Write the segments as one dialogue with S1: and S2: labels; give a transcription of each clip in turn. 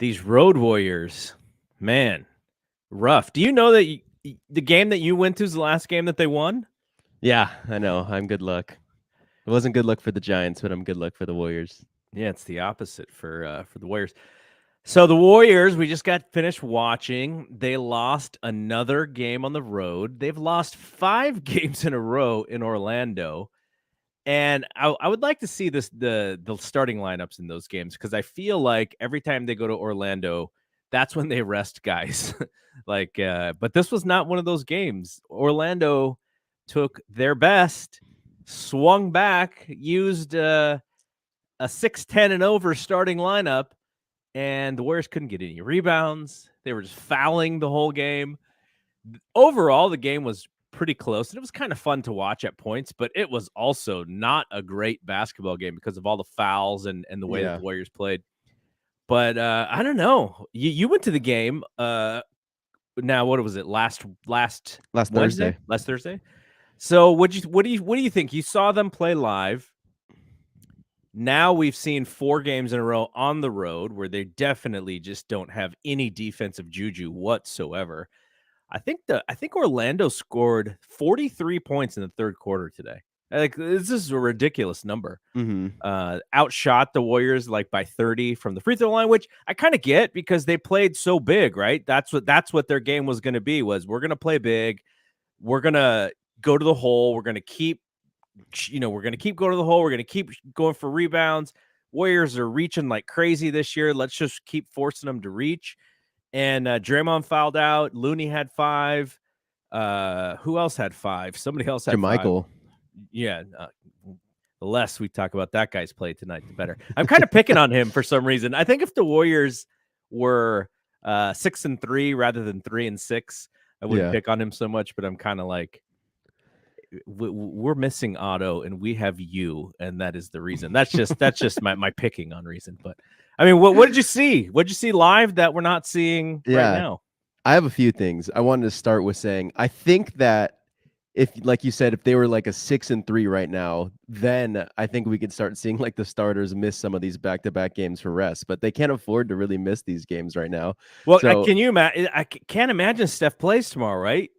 S1: These Road Warriors, man, rough. Do you know that the game that you went to is the last game that they won?
S2: Yeah, I know. I'm good luck. It wasn't good luck for the Giants, but I'm good luck for the Warriors.
S1: Yeah, it's the opposite for the Warriors. So the Warriors, we just got finished watching. They lost another game on the road. They've lost 5 games in a row in Orlando. And I would like to see the starting lineups in those games because I feel like every time they go to Orlando, that's when they rest guys. But this was not one of those games. Orlando took their best, swung back, used a 6-10 and over starting lineup, and the Warriors couldn't get any rebounds. They were just fouling the whole game. Overall, the game was pretty close, and it was kind of fun to watch at points, but it was also not a great basketball game because of all the fouls and the way that the Warriors played. But I don't know. You went to the game. Now what was it? Last
S2: Thursday.
S1: Last Thursday. So what do you think? You saw them play live. Now we've seen 4 games in a row on the road where they definitely just don't have any defensive juju whatsoever. I think Orlando scored 43 points in the third quarter today. Like, this is a ridiculous number. Outshot the Warriors like by 30 from the free throw line, which I kind of get because they played so big, right? That's what their game was going to be. We're going to play big. We're going to go to the hole. We're going to keep going to the hole. We're going to keep going for rebounds. Warriors are reaching like crazy this year. Let's just keep forcing them to reach. And Draymond fouled out. Looney had 5. Who else had 5? Somebody else had
S2: Jermichael.
S1: 5. Yeah. The less we talk about that guy's play tonight, the better. I'm kind of picking on him for some reason. I think if the Warriors were 6-3 rather than 3-6, I wouldn't pick on him so much. But I'm kind of like, we're missing Otto and we have you, and that is the reason. That's just my picking on reason. But I mean, what did you see? What did you see live that we're not seeing right now?
S2: I have a few things. I wanted to start with saying I think that if, like you said, if they were like a 6-3 right now, then I think we could start seeing like the starters miss some of these back-to-back games for rest. But they can't afford to really miss these games right now.
S1: Well, can you imagine? I can't imagine Steph plays tomorrow, right?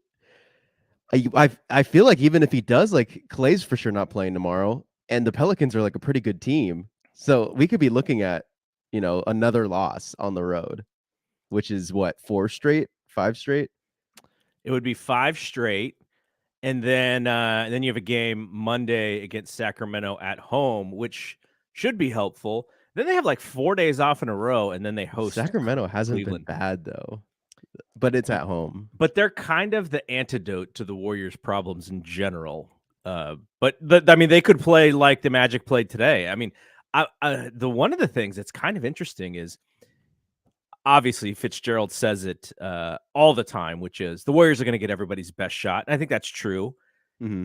S2: I feel like even if he does, like Clay's for sure not playing tomorrow, and the Pelicans are like a pretty good team, so we could be looking at another loss on the road, which is what 5 straight.
S1: It would be 5 straight, and then you have a game Monday against Sacramento at home, which should be helpful. Then they have like 4 days off in a row, and then they host
S2: Sacramento. Hasn't
S1: Cleveland.
S2: been bad though. But it's at home.
S1: But they're kind of the antidote to the Warriors' problems in general. They could play like the Magic played today. I mean, the one of the things that's kind of interesting is obviously Fitzgerald says it all the time, which is the Warriors are going to get everybody's best shot. And I think that's true.
S2: Mm-hmm.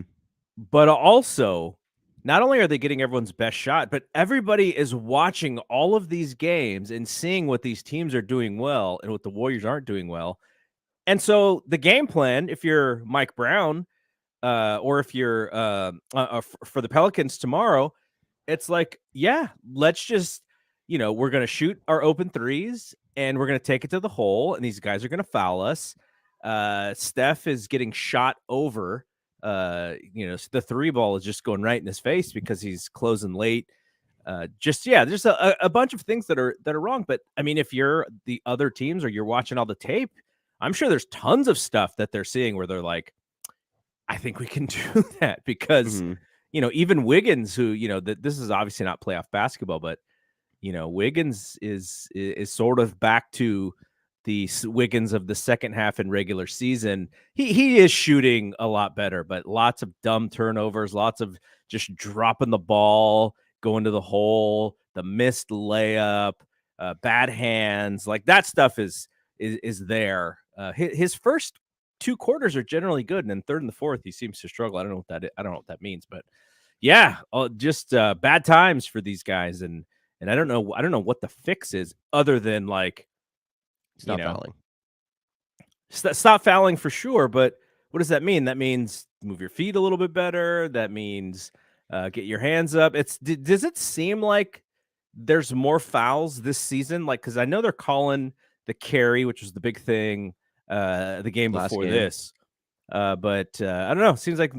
S1: But also, not only are they getting everyone's best shot, but everybody is watching all of these games and seeing what these teams are doing well and what the Warriors aren't doing well. And so the game plan, if you're Mike Brown, or if you're for the Pelicans tomorrow, it's like, yeah, let's just, we're going to shoot our open threes and we're going to take it to the hole, and these guys are going to foul us. Steph is getting shot over. The 3 ball is just going right in his face because he's closing late. There's a bunch of things that are wrong. But I mean, if you're the other teams or you're watching all the tape, I'm sure there's tons of stuff that they're seeing where they're like, I think we can do that because, even Wiggins, who, this is obviously not playoff basketball, but, Wiggins is sort of back to the Wiggins of the second half in regular season. He is shooting a lot better, but lots of dumb turnovers, lots of just dropping the ball, going to the hole, the missed layup, bad hands, like that stuff is there. His first 2 quarters are generally good, and then third and the fourth he seems to struggle. I don't know what that means, but yeah, just bad times for these guys, and I don't know what the fix is other than like
S2: stop fouling.
S1: Stop fouling for sure, but what does that mean? That means move your feet a little bit better. That means get your hands up. Does it seem like there's more fouls this season, like because I know they're calling the carry, which was the big thing, the game
S2: last
S1: before
S2: game.
S1: this. But I don't know. It seems like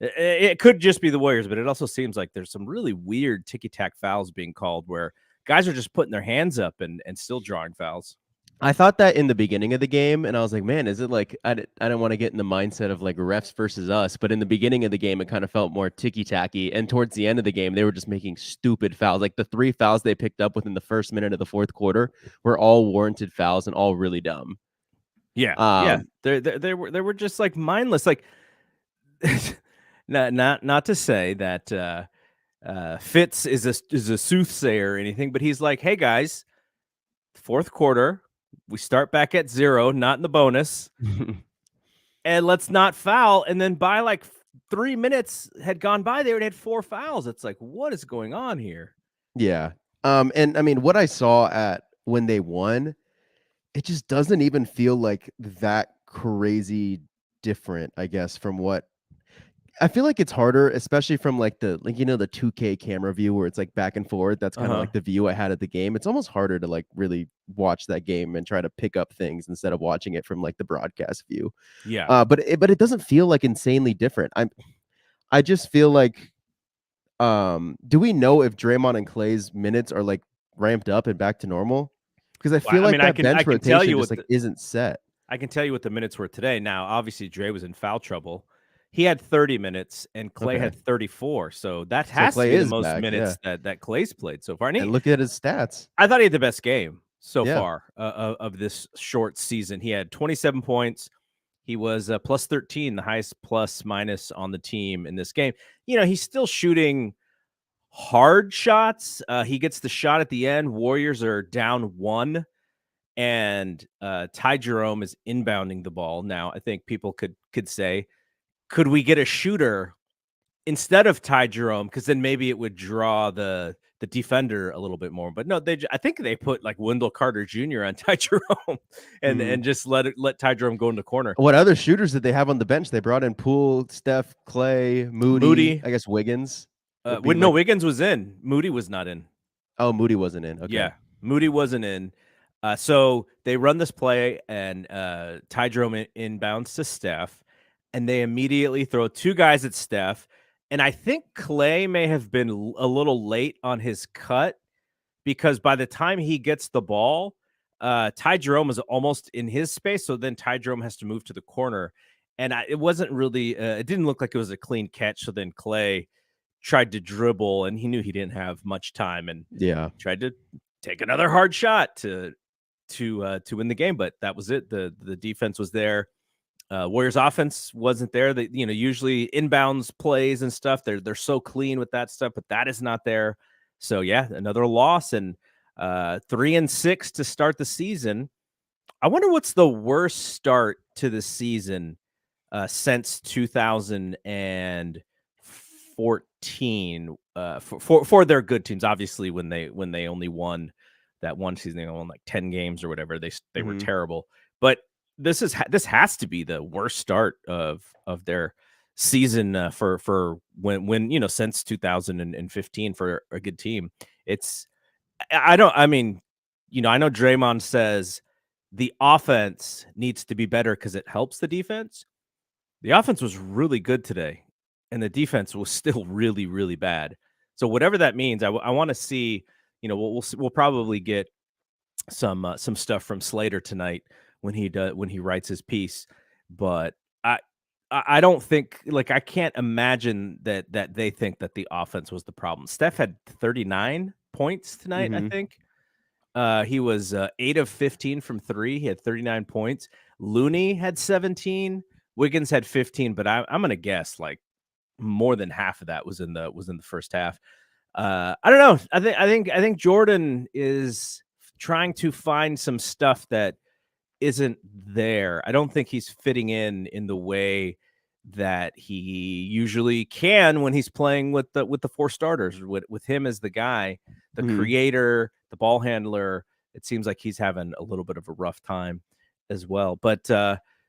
S1: it could just be the Warriors, but it also seems like there's some really weird ticky tack fouls being called where guys are just putting their hands up and still drawing fouls.
S2: I thought that in the beginning of the game, and I was like, man, is it like I don't want to get in the mindset of like refs versus us, but in the beginning of the game, it kind of felt more ticky tacky, and towards the end of the game, they were just making stupid fouls. Like the 3 fouls they picked up within the first minute of the fourth quarter were all warranted fouls and all really dumb.
S1: Yeah. They were just like mindless. Like not to say that Fitz is a soothsayer or anything, but he's like, hey guys, fourth quarter, we start back at 0, not in the bonus, and let's not foul. And then by like 3 minutes had gone by, they already had 4 fouls. It's like, what is going on here?
S2: Yeah. And I mean, what I saw at when they won, it just doesn't even feel like that crazy different, I guess, from what I feel like it's harder, especially from like the the 2K camera view where it's like back and forth. That's kind of
S1: Uh-huh.
S2: like the view I had at the game. It's almost harder to like really watch that game and try to pick up things instead of watching it from like the broadcast view.
S1: Yeah.
S2: But it doesn't feel like insanely different. I just feel like do we know if Draymond and Clay's minutes are like ramped up and back to normal? Because I
S1: Well,
S2: feel
S1: I
S2: like
S1: mean, I
S2: that
S1: can I
S2: bench
S1: can tell
S2: rotation
S1: you
S2: just
S1: what
S2: like isn't set.
S1: I can tell you what the minutes were today. Now, obviously, Dre was in foul trouble. He had 30 minutes, and Clay
S2: Okay.
S1: had 34. So that
S2: So
S1: has to
S2: Clay
S1: be the
S2: is
S1: most
S2: back, yeah.
S1: minutes that Clay's played so far. And
S2: And look at his stats.
S1: I thought he had the best game so
S2: Yeah.
S1: far of this short season. He had 27 points. He was plus 13, the highest plus minus on the team in this game. He's still shooting hard shots. He gets the shot at the end. Warriors are down 1. And Ty Jerome is inbounding the ball. Now, I think people could say, could we get a shooter instead of Ty Jerome? Because then maybe it would draw the defender a little bit more. But no, I think they put like Wendell Carter Jr. on Ty Jerome
S2: Mhm.
S1: and just let Ty Jerome go in the corner.
S2: What other shooters did they have on the bench? They brought in Poole, Steph, Clay, Moody,
S1: Moody,
S2: I guess Wiggins would be
S1: when no
S2: like
S1: Wiggins was in, Moody was not in.
S2: oh, Moody wasn't in. Okay.
S1: Yeah, Moody wasn't in. So they run this play, and Ty Jerome inbounds to Steph, and they immediately throw 2 guys at Steph. And I think Clay may have been a little late on his cut because by the time he gets the ball, Ty Jerome is almost in his space. So then Ty Jerome has to move to the corner. And it wasn't really, it didn't look like it was a clean catch. So then Clay tried to dribble, and he knew he didn't have much time and
S2: Yeah.
S1: tried to take another hard shot to win the game, but that was it. The defense was there. Warriors offense wasn't there. They usually inbounds plays and stuff. They're so clean with that stuff, but that is not there. So yeah, another loss and 3-6 to start the season. I wonder what's the worst start to the season since 2014 for their good teams. Obviously, when they only won that one season, they won like 10 games or whatever. They were
S2: Mhm.
S1: terrible. But this has to be the worst start of their season for when since 2015 for a good team. It's I don't I mean, I know Draymond says the offense needs to be better because it helps the defense. The offense was really good today, and the defense was still really, really bad. So whatever that means, I want to see. We'll probably get some stuff from Slater tonight when he writes his piece, but I don't think I can't imagine that they think that the offense was the problem. Steph had 39 points tonight, I
S2: Mhm.
S1: think. He was 8 of 15 from 3. He had 39 points. Looney had 17. Wiggins had 15, but I'm gonna guess like more than half of that was in the first half. I don't know. I think Jordan is trying to find some stuff that isn't there. I don't think he's fitting in the way that he usually can when he's playing with the 4 starters, with him as the guy, the
S2: Mhm.
S1: creator, the ball handler. It seems like he's having a little bit of a rough time as well. But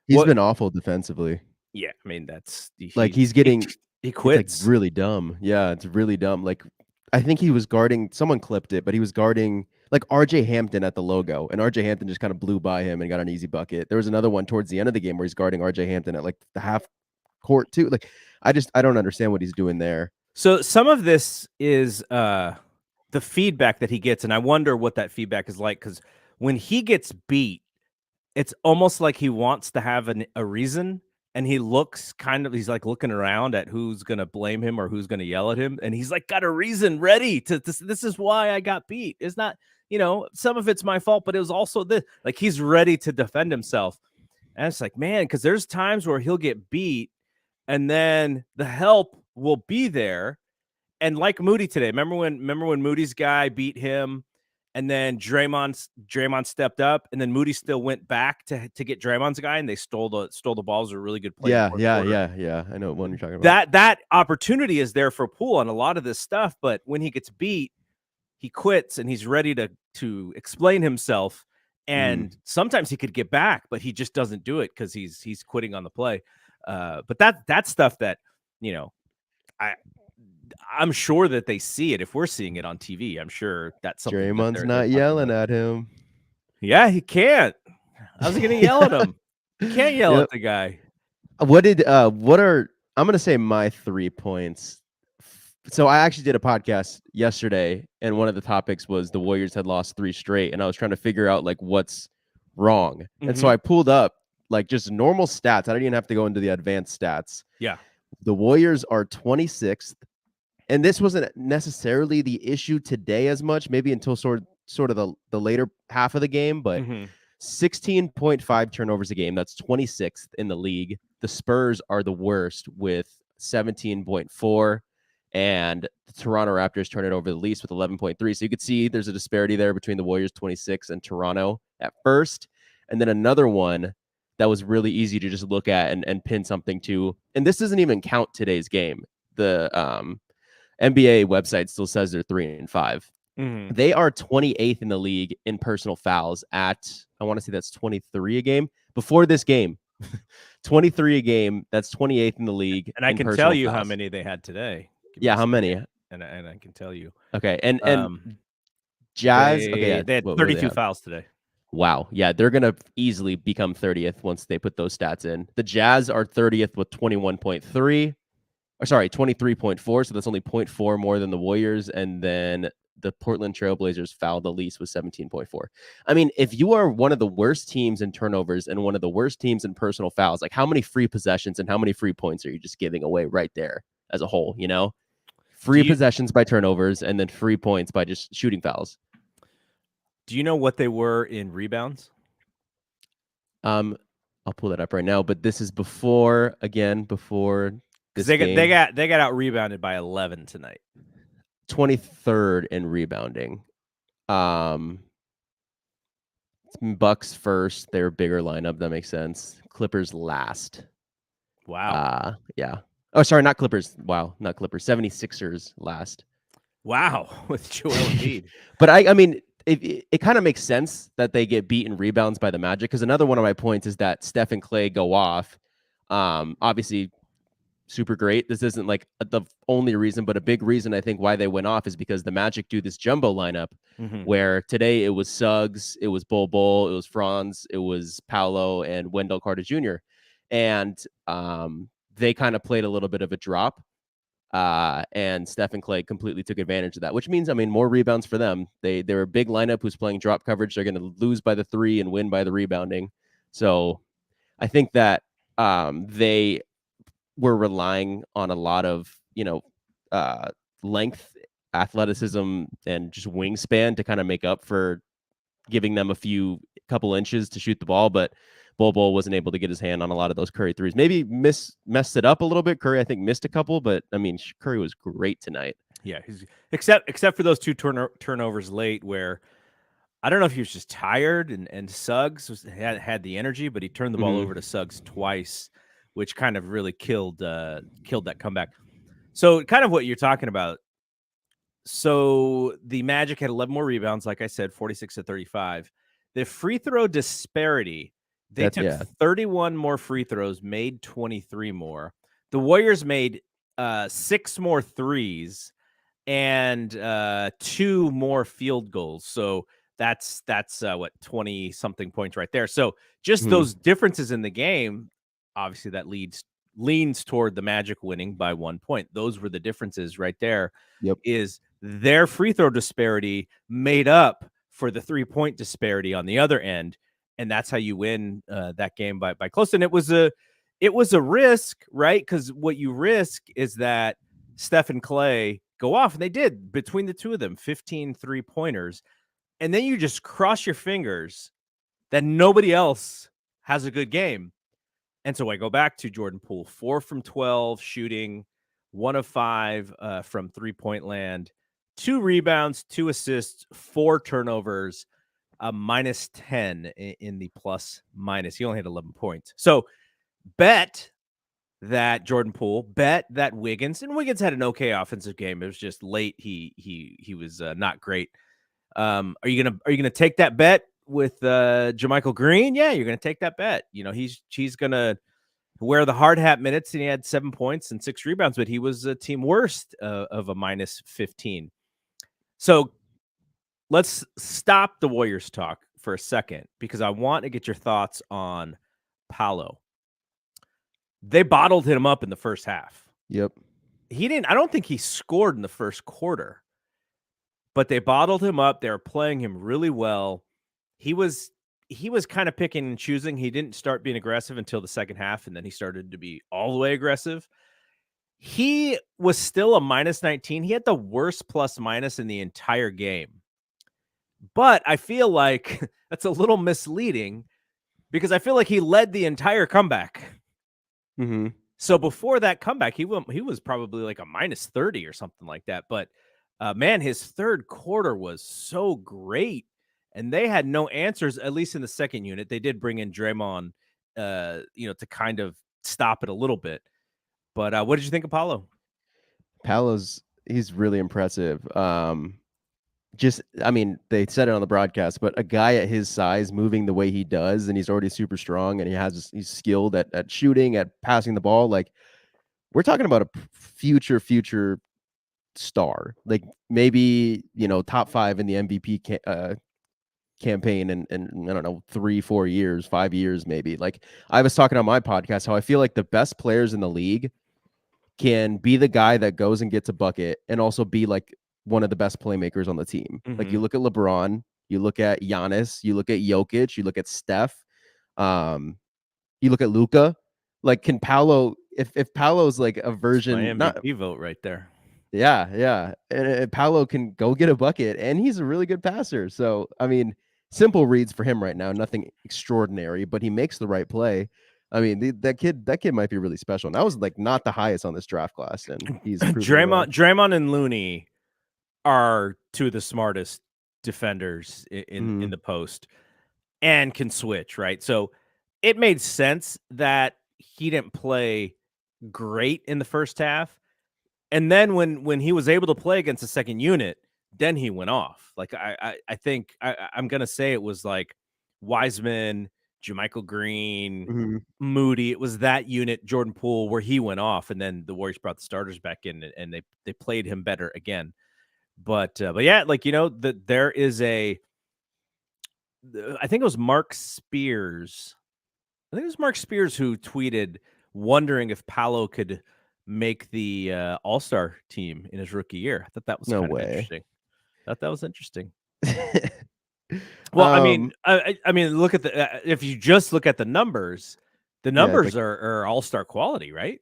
S2: He's
S1: what
S2: been awful defensively.
S1: yeah, I mean that's
S2: Like
S1: he
S2: he's
S1: he
S2: getting
S1: he
S2: it's like
S1: quits.
S2: really dumb. Yeah, it's really dumb. Like I think he was guarding. Someone clipped it, but he was guarding like RJ Hampton at the logo, and RJ Hampton just kind of blew by him and got an easy bucket. There was another one towards the end of the game where he's guarding RJ Hampton at like the half court too. Like I don't understand what he's doing there.
S1: So some of this is the feedback that he gets, and I wonder what that feedback is like, because when he gets beat, it's almost like he wants to have a reason, and he looks he's like looking around at who's gonna blame him or who's gonna yell at him, and he's like got a reason ready to this is why I got beat. It's not, some of it's my fault, but it was also this. Like he's ready to defend himself. And it's like, man, because there's times where he'll get beat and then the help will be there. And like Moody today, remember when Moody's guy beat him, and then Draymond stepped up, and then Moody still went back to get Draymond's guy, and they stole the balls. A really good play.
S2: Yeah. I know what one you're talking about.
S1: That opportunity is there for Poole on a lot of this stuff, but when he gets beat, he quits and he's ready to explain himself. And sometimes he could get back, but he just doesn't do it because he's quitting on the play. But that's stuff that I'm sure that they see it. If we're seeing it on TV, I'm sure that's something.
S2: Draymond's not yelling at him.
S1: Yeah, he can't. How's he gonna yell at him? He can't yell at the guy.
S2: I'm gonna say my 3 points. So I actually did a podcast yesterday, and one of the topics was the Warriors had lost 3 straight, and I was trying to figure out like what's wrong. And so I pulled up like just normal stats. I didn't even have to go into the advanced stats.
S1: Yeah.
S2: The Warriors are 26th, and this wasn't necessarily the issue today as much, maybe until sort of the later half of the game, but 16.5 turnovers a game. That's 26th in the league. The Spurs are the worst with 17.4, and the Toronto Raptors turn it over the least with 11.3. So you could see there's a disparity there between the Warriors 26 and Toronto at first. And then another one that was really easy to just look at and pin something to. And this doesn't even count today's game. The NBA website still says they're 3-5. They are 28th in the league in personal fouls at, I want to say that's 23 a game. Before this game, 23 a game. That's 28th in the league.
S1: And I can tell you how many they had today.
S2: Yeah, how many?
S1: And I can tell you.
S2: Okay, and Jazz.
S1: They had 32 fouls today.
S2: Wow. Yeah, they're going to easily become 30th once they put those stats in. The Jazz are 30th with 21.3. Or sorry, 23.4. So that's only 0.4 more than the Warriors. And then the Portland Trailblazers fouled the least with 17.4. I mean, if you are one of the worst teams in turnovers and one of the worst teams in personal fouls, like how many free possessions and how many free points are you just giving away right there as a whole, Free possessions by turnovers and then free points by just shooting fouls.
S1: Do you know what they were in rebounds?
S2: I'll pull that up right now, but this is before this
S1: they
S2: game.
S1: got out rebounded by 11 tonight.
S2: 23rd in rebounding. Bucks first. They're a bigger lineup. That makes sense. Clippers last.
S1: Wow.
S2: Yeah. Oh, sorry, not Clippers. Wow, not Clippers. 76ers last.
S1: Wow, with Joel Embiid.
S2: But I mean, it kind of makes sense that they get beat in rebounds by the Magic, because another one of my points is that Steph and Clay go off. Obviously, super great. This isn't like the only reason, but a big reason I think why they went off is because the Magic do this jumbo lineup where today it was Suggs, it was Bol Bol, it was Franz, it was Paolo, and Wendell Carter Jr. And they kind of played a little bit of a drop. And Steph and Clay completely took advantage of that, which means, more rebounds for them. They're a big lineup who's playing drop coverage. They're going to lose by the 3 and win by the rebounding. So I think that they were relying on a lot of, length, athleticism, and just wingspan to kind of make up for giving them a couple inches to shoot the ball. But Bol Bol wasn't able to get his hand on a lot of those Curry threes. Maybe messed it up a little bit. Curry, I think, missed a couple, but Curry was great tonight.
S1: Yeah, except for those 2 turnovers late, where I don't know if he was just tired and Suggs had the energy, but he turned the ball over to Suggs twice, which kind of really killed that comeback. So kind of what you're talking about. So the Magic had 11 more rebounds, like I said, 46-35. The free throw disparity. They took 31 more free throws, made 23 more. The Warriors made 6 more threes, and 2 more field goals. So that's what, 20 something points right there. So just
S2: Mhm.
S1: those differences in the game, obviously that leans toward the Magic winning by 1 point. Those were the differences right there.
S2: Yep.
S1: Is their free throw disparity made up for the 3-point disparity on the other end, and that's how you win that game by close. And it was a risk, right? Because what you risk is that Steph and Clay go off, and they did between the two of them, 15 3-pointers. And then you just cross your fingers that nobody else has a good game. And so I go back to Jordan Poole, 4 from 12 shooting, 1 of 5 from 3-point land, 2 rebounds, 2 assists, 4 turnovers, a minus 10 in the plus minus. He only had 11 points. So bet that Jordan Poole, bet that Wiggins, and Wiggins had an okay offensive game. It was just late. He was not great. Are you gonna take that bet with JaMychal Green? Yeah, you're gonna take that bet. You know, he's gonna wear the hard hat minutes, and he had 7 points and 6 rebounds, but he was a team worst of a minus 15. So let's stop the Warriors talk for a second because I want to get your thoughts on Paolo. They bottled him up in the first half.
S2: Yep.
S1: I don't think he scored in the first quarter, but they bottled him up. They were playing him really well. He was kind of picking and choosing. He didn't start being aggressive until the second half, and then he started to be all the way aggressive. He was still a minus 19. He had the worst plus minus in the entire game. But I feel like that's a little misleading because I feel like he led the entire comeback.
S2: Mhm.
S1: So before that comeback, he was probably like a minus 30 or something like that. But man, his third quarter was so great, and they had no answers. At least in the second unit, they did bring in Draymond, to kind of stop it a little bit. But what did you think of Paulo?
S2: He's really impressive. Just I mean, they said it on the broadcast, but a guy at his size moving the way he does, and he's already super strong, and he's skilled at shooting, at passing the ball. Like, we're talking about a future star, like maybe top 5 in the MVP campaign in I don't know 3-4 years, 5 years maybe. Like, I was talking on my podcast how I feel like the best players in the league can be the guy that goes and gets a bucket and also be like one of the best playmakers on the team. Like, you
S1: Mm-hmm.
S2: look at LeBron, you look at Giannis, you look at Jokic, you look at Steph, um, you look at Luka. Like, can Paolo, if Paolo's like a
S1: It's my
S2: version, not
S1: MVP vote right there.
S2: yeah, and Paolo can go get a bucket, and he's a really good passer. So, I mean, simple reads for him right now, nothing extraordinary, but he makes the right play. I mean, that kid might be really special. And that was like not the highest on this draft class, and he's proven me wrong.
S1: Draymond and Looney are two of the smartest defenders in
S2: Mhm.
S1: the post and can switch, right? So it made sense that he didn't play great in the first half. And then when he was able to play against the second unit, then he went off. Like I think I'm gonna say it was like Wiseman, JaMychal Green,
S2: Mhm.
S1: Moody. It was that unit, Jordan Poole, where he went off, and then the Warriors brought the starters back in, and they played him better again. But yeah, like that there is I think it was Mark Spears. I think it was Mark Spears who tweeted wondering if Paolo could make the All-Star team in his rookie year. I thought that was
S2: No
S1: kind of
S2: way.
S1: interesting. Thought that was interesting. Well, I mean,
S2: Um,
S1: I mean, look at if you just look at the
S2: yeah, like
S1: numbers are All-Star quality, right?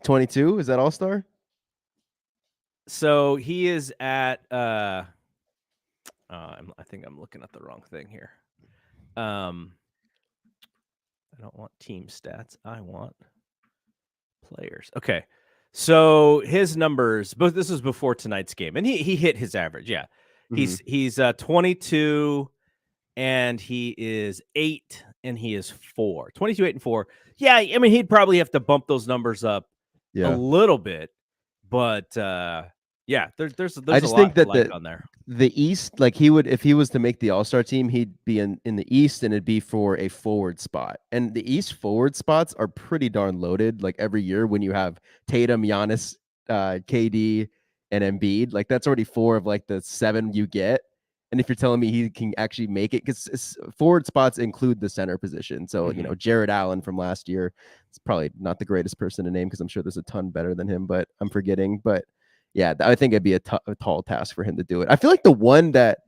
S2: 22, is that All-Star?
S1: So he is at I think I'm looking at the wrong thing here. Um, I don't want team stats. I want players. Okay. So his numbers, but this was before tonight's game, and he hit his average. Yeah.
S2: Mhm.
S1: He's 22 and he is 8 and he is 4. 22, 8 and 4. Yeah, I mean he'd probably have to bump those numbers up a
S2: Yeah.
S1: little bit, but yeah,
S2: I
S1: there's a
S2: just
S1: lot
S2: think
S1: to
S2: that
S1: like on there.
S2: the East, like, he would, if he was to make the All-Star team, he'd be in the East, and it'd be for a forward spot. And the East forward spots are pretty darn loaded, like, every year when you have Tatum, Giannis, KD. and Embiid. Like that's already 4 of like the 7 you get. And if you're telling me he can actually make it, because forward spots include the center position. So,
S1: Mm-hmm.
S2: Jared Allen from last year, it's probably not the greatest person to name because I'm sure there's a ton better than him, but I'm forgetting. But yeah, I think it'd be a tall task for him to do it. I feel like the one that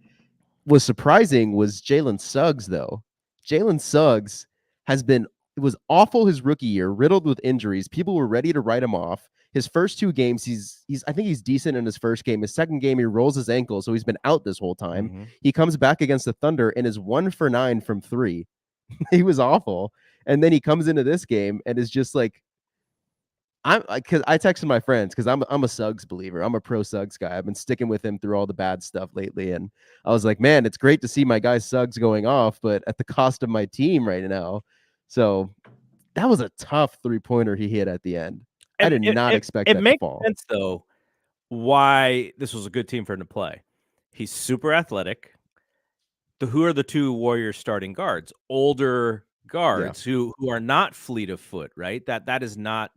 S2: was surprising was Jalen Suggs, though. Jalen Suggs has been, it was awful his rookie year, riddled with injuries. People were ready to write him off. His first 2 games, he's I think he's decent in his first game. His second game, he rolls his ankle, so he's been out this whole time.
S1: Mm-hmm.
S2: He comes back against the Thunder and is 1 for 9 from 3. He was awful. And then he comes into this game and is just like, because I texted my friends because I'm a Suggs believer. I'm a pro Suggs guy. I've been sticking with him through all the bad stuff lately, and I was like, man, it's great to see my guy Suggs going off, but at the cost of my team right now. So that was a tough 3-pointer he hit at the end. I did not expect
S1: It
S2: that to
S1: makes
S2: fall.
S1: sense though why this was a good team for him to play. He's super athletic. Who are the 2 Warriors starting guards? Older
S2: Yeah.
S1: guards who are not fleet of foot, right? That is not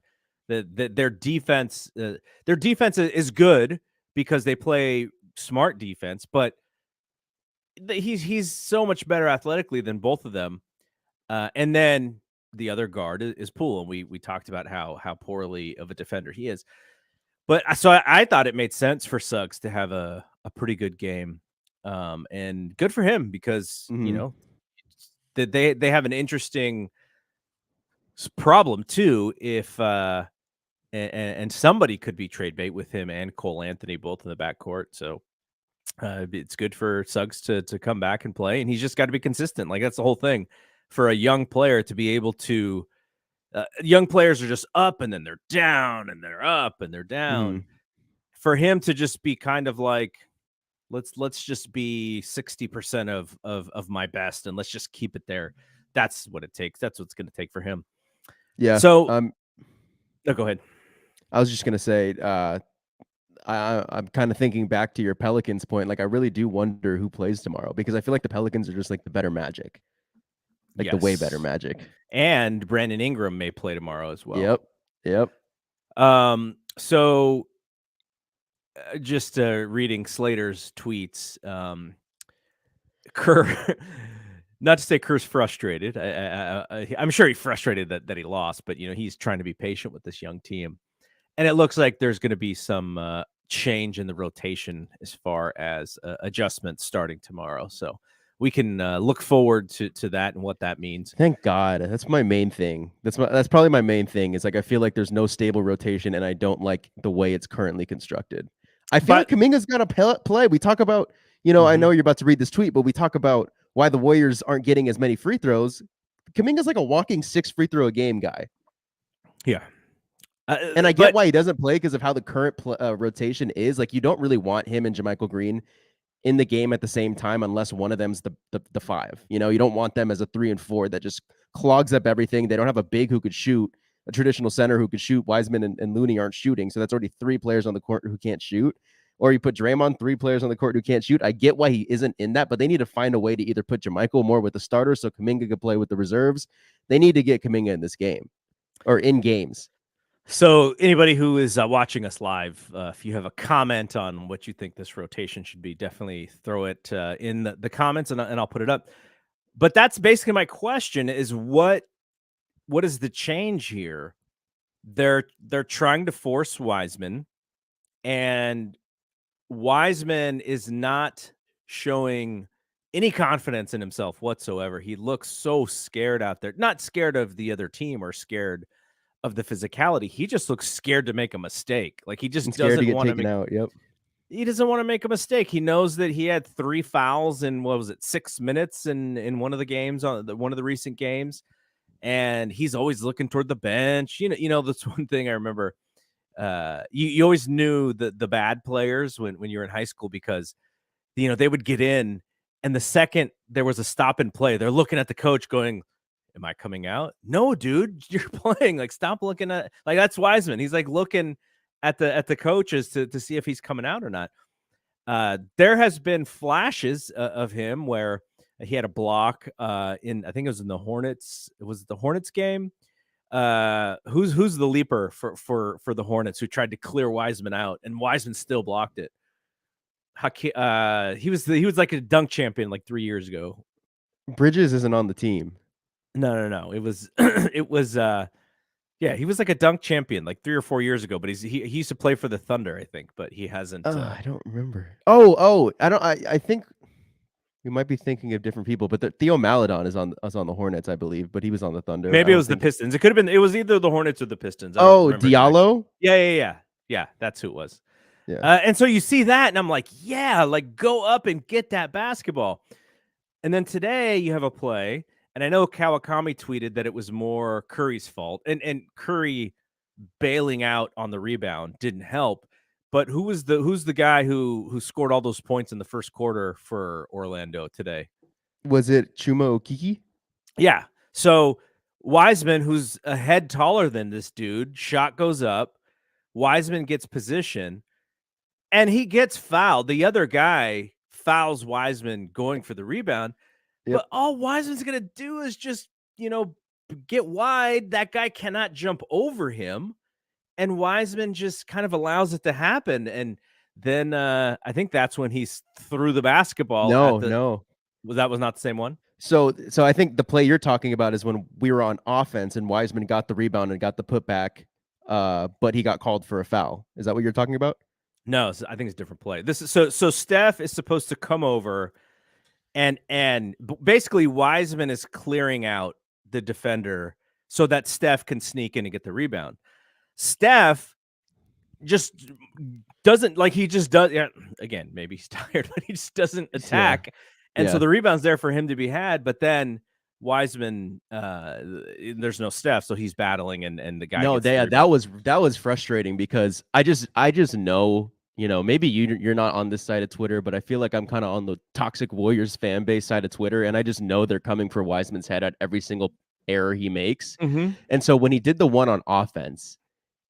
S1: their defense. Their defense is good because they play smart defense, but he's so much better athletically than both of them. And then the other guard is Poole, and we talked about how poorly of a defender he is. But so I thought it made sense for Suggs to have a pretty good game, and good for him because
S2: Mm-hmm.
S1: that they have an interesting problem too. If and somebody could be trade bait with him and Cole Anthony both in the backcourt. So it's good for Suggs to come back and play, and he's just got to be consistent. Like that's the whole thing for a young player to be able to. Young players are just up and then they're down and they're up and they're
S2: Mm-hmm.
S1: down. For him to just be kind of like, let's just be 60% of my best and let's just keep it there. That's what it takes. That's what's going to take for him.
S2: Yeah.
S1: So, no, go ahead.
S2: I was just gonna say, I'm kind of thinking back to your Pelicans point. Like, I really do wonder who plays tomorrow because I feel like the Pelicans are just like the better Magic, like the way better
S1: Yes,
S2: Magic.
S1: and Brandon Ingram may play tomorrow as well.
S2: Yep. Yep.
S1: So just reading Slater's tweets, Kerr. Not to say Kerr's frustrated. I'm sure he's frustrated that he lost, but he's trying to be patient with this young team. And it looks like there's going to be some change in the rotation as far as adjustments starting tomorrow. So we can look forward to that and what that means.
S2: Thank God. That's my main thing. That's probably my main thing. Is like I feel like there's no stable rotation, and I don't like the way it's currently constructed. I feel like
S1: But
S2: Kuminga's got to play. We talk about, I know you're about to read this tweet, but we talk about why the Warriors aren't getting as many free throws. Kuminga's like a walking 6 free throw a game guy.
S1: yeah.
S2: And I get why he doesn't play because of how the current rotation is. Like, you don't really want him and JaMychal Green in the game at the same time unless one of them's the 5. You don't want them as a 3 and 4 that just clogs up everything. They don't have a big who could shoot, a traditional center who could shoot. Wiseman and Looney aren't shooting, so that's already 3 players on the court who can't shoot. Or you put Draymond, 3 players on the court who can't shoot. I get why he isn't in that, but they need to find a way to either put JaMychal more with the starters so Kuminga could play with the reserves. They need to get Kuminga in this game or in games.
S1: So anybody who is watching us live, if you have a comment on what you think this rotation should be, definitely throw it in the comments and I'll put it up. But that's basically my question is what is the change here? They're trying to force Wiseman, and Wiseman is not showing any confidence in himself whatsoever. He looks so scared out there, not scared of the other team or scared of the physicality. He just looks scared to make a mistake. Like he just
S2: I'm scared to
S1: doesn't
S2: get
S1: want to
S2: taken
S1: make.
S2: out. Yep.
S1: He doesn't want to make a mistake. He knows that he had 3 fouls in 6 minutes in one of the games on one of the recent games, and he's always looking toward the bench. That's one thing I remember. You always knew the bad players when you were in high school because they would get in, and the second there was a stop and play, they're looking at the coach going, am I coming out? No, dude, you're playing. Like, stop looking at that's Wiseman. He's like looking at the coaches to see if he's coming out or not. There has been flashes of him where he had a block in, I think it was in the Hornets. It was the Hornets game who's the leaper for the Hornets who tried to clear Wiseman out and Wiseman still blocked it. He was like a dunk champion like 3 years ago.
S2: Bridges isn't on the team.
S1: No. It was it was yeah, he was like a dunk champion like 3 or 4 years ago, but he used to play for the Thunder, I think, but he hasn't
S2: I don't remember. Oh, I think we might be thinking of different people, but Theo Maledon is on the Hornets, I believe, but he was on the Thunder. I
S1: maybe it
S2: don't
S1: was the
S2: think.
S1: Pistons. It could have been. It was either the Hornets or the Pistons. I don't
S2: Oh,
S1: remember exactly.
S2: Diallo.
S1: Yeah. That's who it was.
S2: Yeah.
S1: And so you see that, and I'm like, yeah, like go up and get that basketball. And then today you have a play, and I know Kawakami tweeted that it was more Curry's fault, and Curry bailing out on the rebound didn't help. But who's the guy who scored all those points in the first quarter for Orlando today?
S2: Was it Chuma Okeke?
S1: Yeah. So Wiseman, who's a head taller than this dude, shot goes up. Wiseman gets position, and he gets fouled. The other guy fouls Wiseman going for the rebound.
S2: Yep.
S1: But all Wiseman's going to do is just, get wide. That guy cannot jump over him. And Wiseman just kind of allows it to happen. And then I think that's when he threw the basketball
S2: No.
S1: That was not the same one?
S2: So I think the play you're talking about is when we were on offense and Wiseman got the rebound and got the putback, but he got called for a foul. Is that what you're talking about?
S1: No, I think it's a different play. This is so Steph is supposed to come over and basically Wiseman is clearing out the defender so that Steph can sneak in and get the rebound. Steph just doesn't he just does. Yeah, again, maybe he's tired, but he just doesn't attack. Yeah. And so the rebound's there for him to be had, but then Wiseman, there's no Steph, so he's battling, and the guy.
S2: No, that was frustrating because I just know, maybe you're not on this side of Twitter, but I feel like I'm kind of on the toxic Warriors fan base side of Twitter, and I just know they're coming for Wiseman's head at every single error he makes.
S1: Mm-hmm.
S2: And so when he did the one on offense,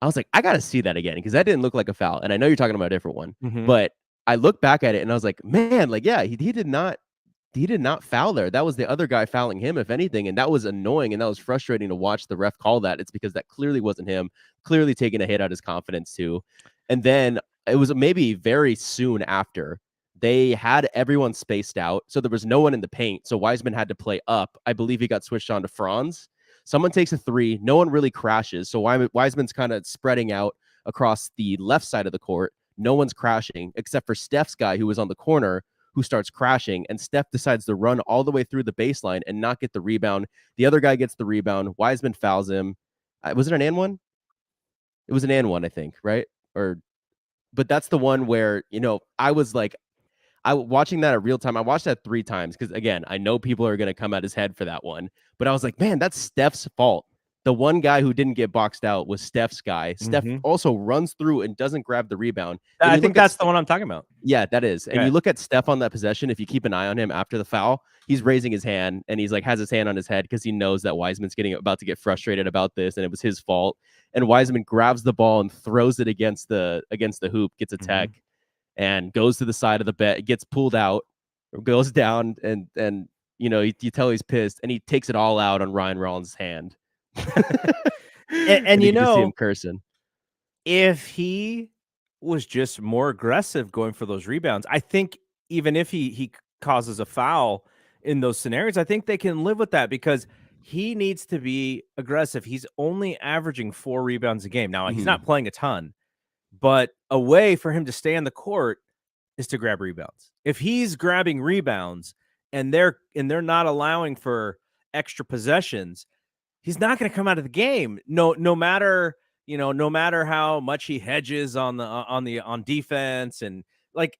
S2: I was like, I got to see that again because that didn't look like a foul. And I know you're talking about a different one, but I looked back at it and I was like, man, he did not foul there. That was the other guy fouling him, if anything. And that was annoying. And that was frustrating to watch the ref call that. It's because that clearly wasn't him, clearly taking a hit out his confidence too. And then it was maybe very soon after they had everyone spaced out. So there was no one in the paint. So Wiseman had to play up. I believe he got switched on to Franz. Someone takes a three. No one really crashes. So Wiseman's kind of spreading out across the left side of the court. No one's crashing except for Steph's guy who was on the corner, who starts crashing, and Steph decides to run all the way through the baseline and not get the rebound. The other guy gets the rebound. Wiseman fouls him. Was it an and one? It was an and one, I think, right? But that's the one where, I was like, watching that at real time. I watched that 3 times because, again, I know people are going to come at his head for that one. But I was like, man, that's Steph's fault. The one guy who didn't get boxed out was Steph's guy. Steph also runs through and doesn't grab the rebound.
S1: I think that's the one I'm talking about.
S2: Yeah, that is. And you look at Steph on that possession, if you keep an eye on him after the foul, he's raising his hand and he's has his hand on his head because he knows that Wiseman's about to get frustrated about this and it was his fault. And Wiseman grabs the ball and throws it against the hoop, gets a tech, and goes to the side of the bet, gets pulled out, goes down, and you tell he's pissed, and he takes it all out on Ryan Rollins' hand.
S1: and
S2: you can see him cursing.
S1: If he was just more aggressive going for those rebounds, I think even if he causes a foul in those scenarios, I think they can live with that because he needs to be aggressive. He's only averaging 4 rebounds a game. Now, he's not playing a ton, but a way for him to stay on the court is to grab rebounds. If he's grabbing rebounds and they're not allowing for extra possessions, he's not going to come out of the game. No matter how much he hedges on defense, and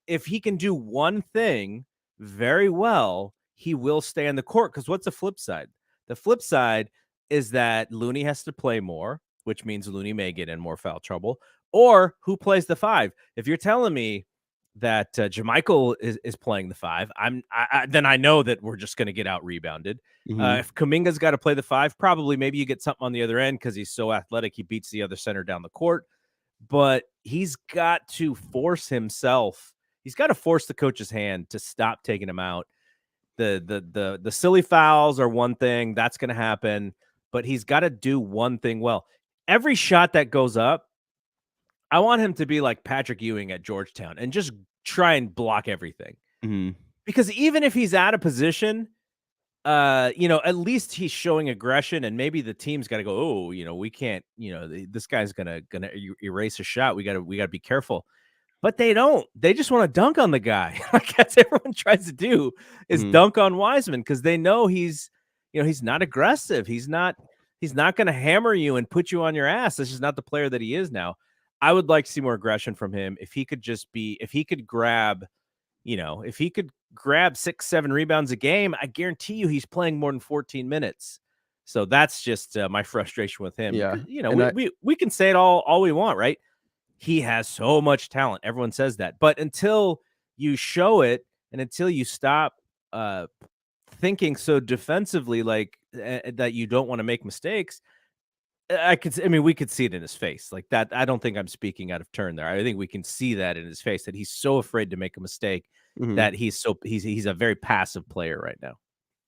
S1: if he can do one thing very well, he will stay on the court. Because what's the flip side? The flip side is that Looney has to play more, which means Looney may get in more foul trouble. Or who plays the 5? If you're telling me that JaMychal is playing the 5, then I know that we're just going to get out rebounded. If Kuminga's got to play the 5, probably maybe you get something on the other end because he's so athletic, he beats the other center down the court. But he's got to force himself. He's got to force the coach's hand to stop taking him out. The silly fouls are one thing that's going to happen. but he's got to do one thing well. Every shot that goes up, I want him to be like Patrick Ewing at Georgetown and just try and block everything.
S2: Mhm.
S1: Because even if he's out of position, at least he's showing aggression, and maybe the team's got to go, oh, we can't, this guy's gonna erase a shot. We gotta be careful. But they don't. They just want to dunk on the guy. Like that's everyone tries to do is
S2: Mhm.
S1: dunk on Wiseman because they know he's not aggressive. He's not going to hammer you and put you on your ass. This is not the player that he is now. I would like to see more aggression from him. If he could grab 6, 7 rebounds a game, I guarantee you he's playing more than 14 minutes. So that's just my frustration with him.
S2: Yeah,
S1: 'Cause,
S2: and
S1: we can say it all we want, right? He has so much talent. Everyone says that. But until you show it and until you stop uh, thinking so defensively, like that you don't want to make mistakes, we could see it in his face like that. I don't think I'm speaking out of turn there. I think we can see that in his face that he's so afraid to make a mistake
S2: mhm.
S1: that he's a very passive player right now.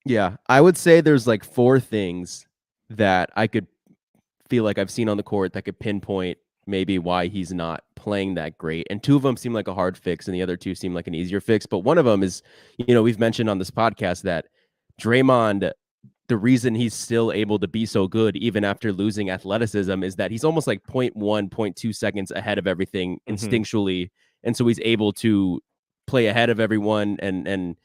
S2: Yeah, I would say there's like 4 things that I could feel like I've seen on the court that could pinpoint maybe why he's not playing that great. And 2 of them seem like a hard fix, and the other 2 seem like an easier fix. But one of them is, we've mentioned on this podcast that Draymond, the reason he's still able to be so good even after losing athleticism is that he's almost like 0.1, 0.2 seconds ahead of everything
S1: Mm-hmm.
S2: instinctually. And so he's able to play ahead of everyone and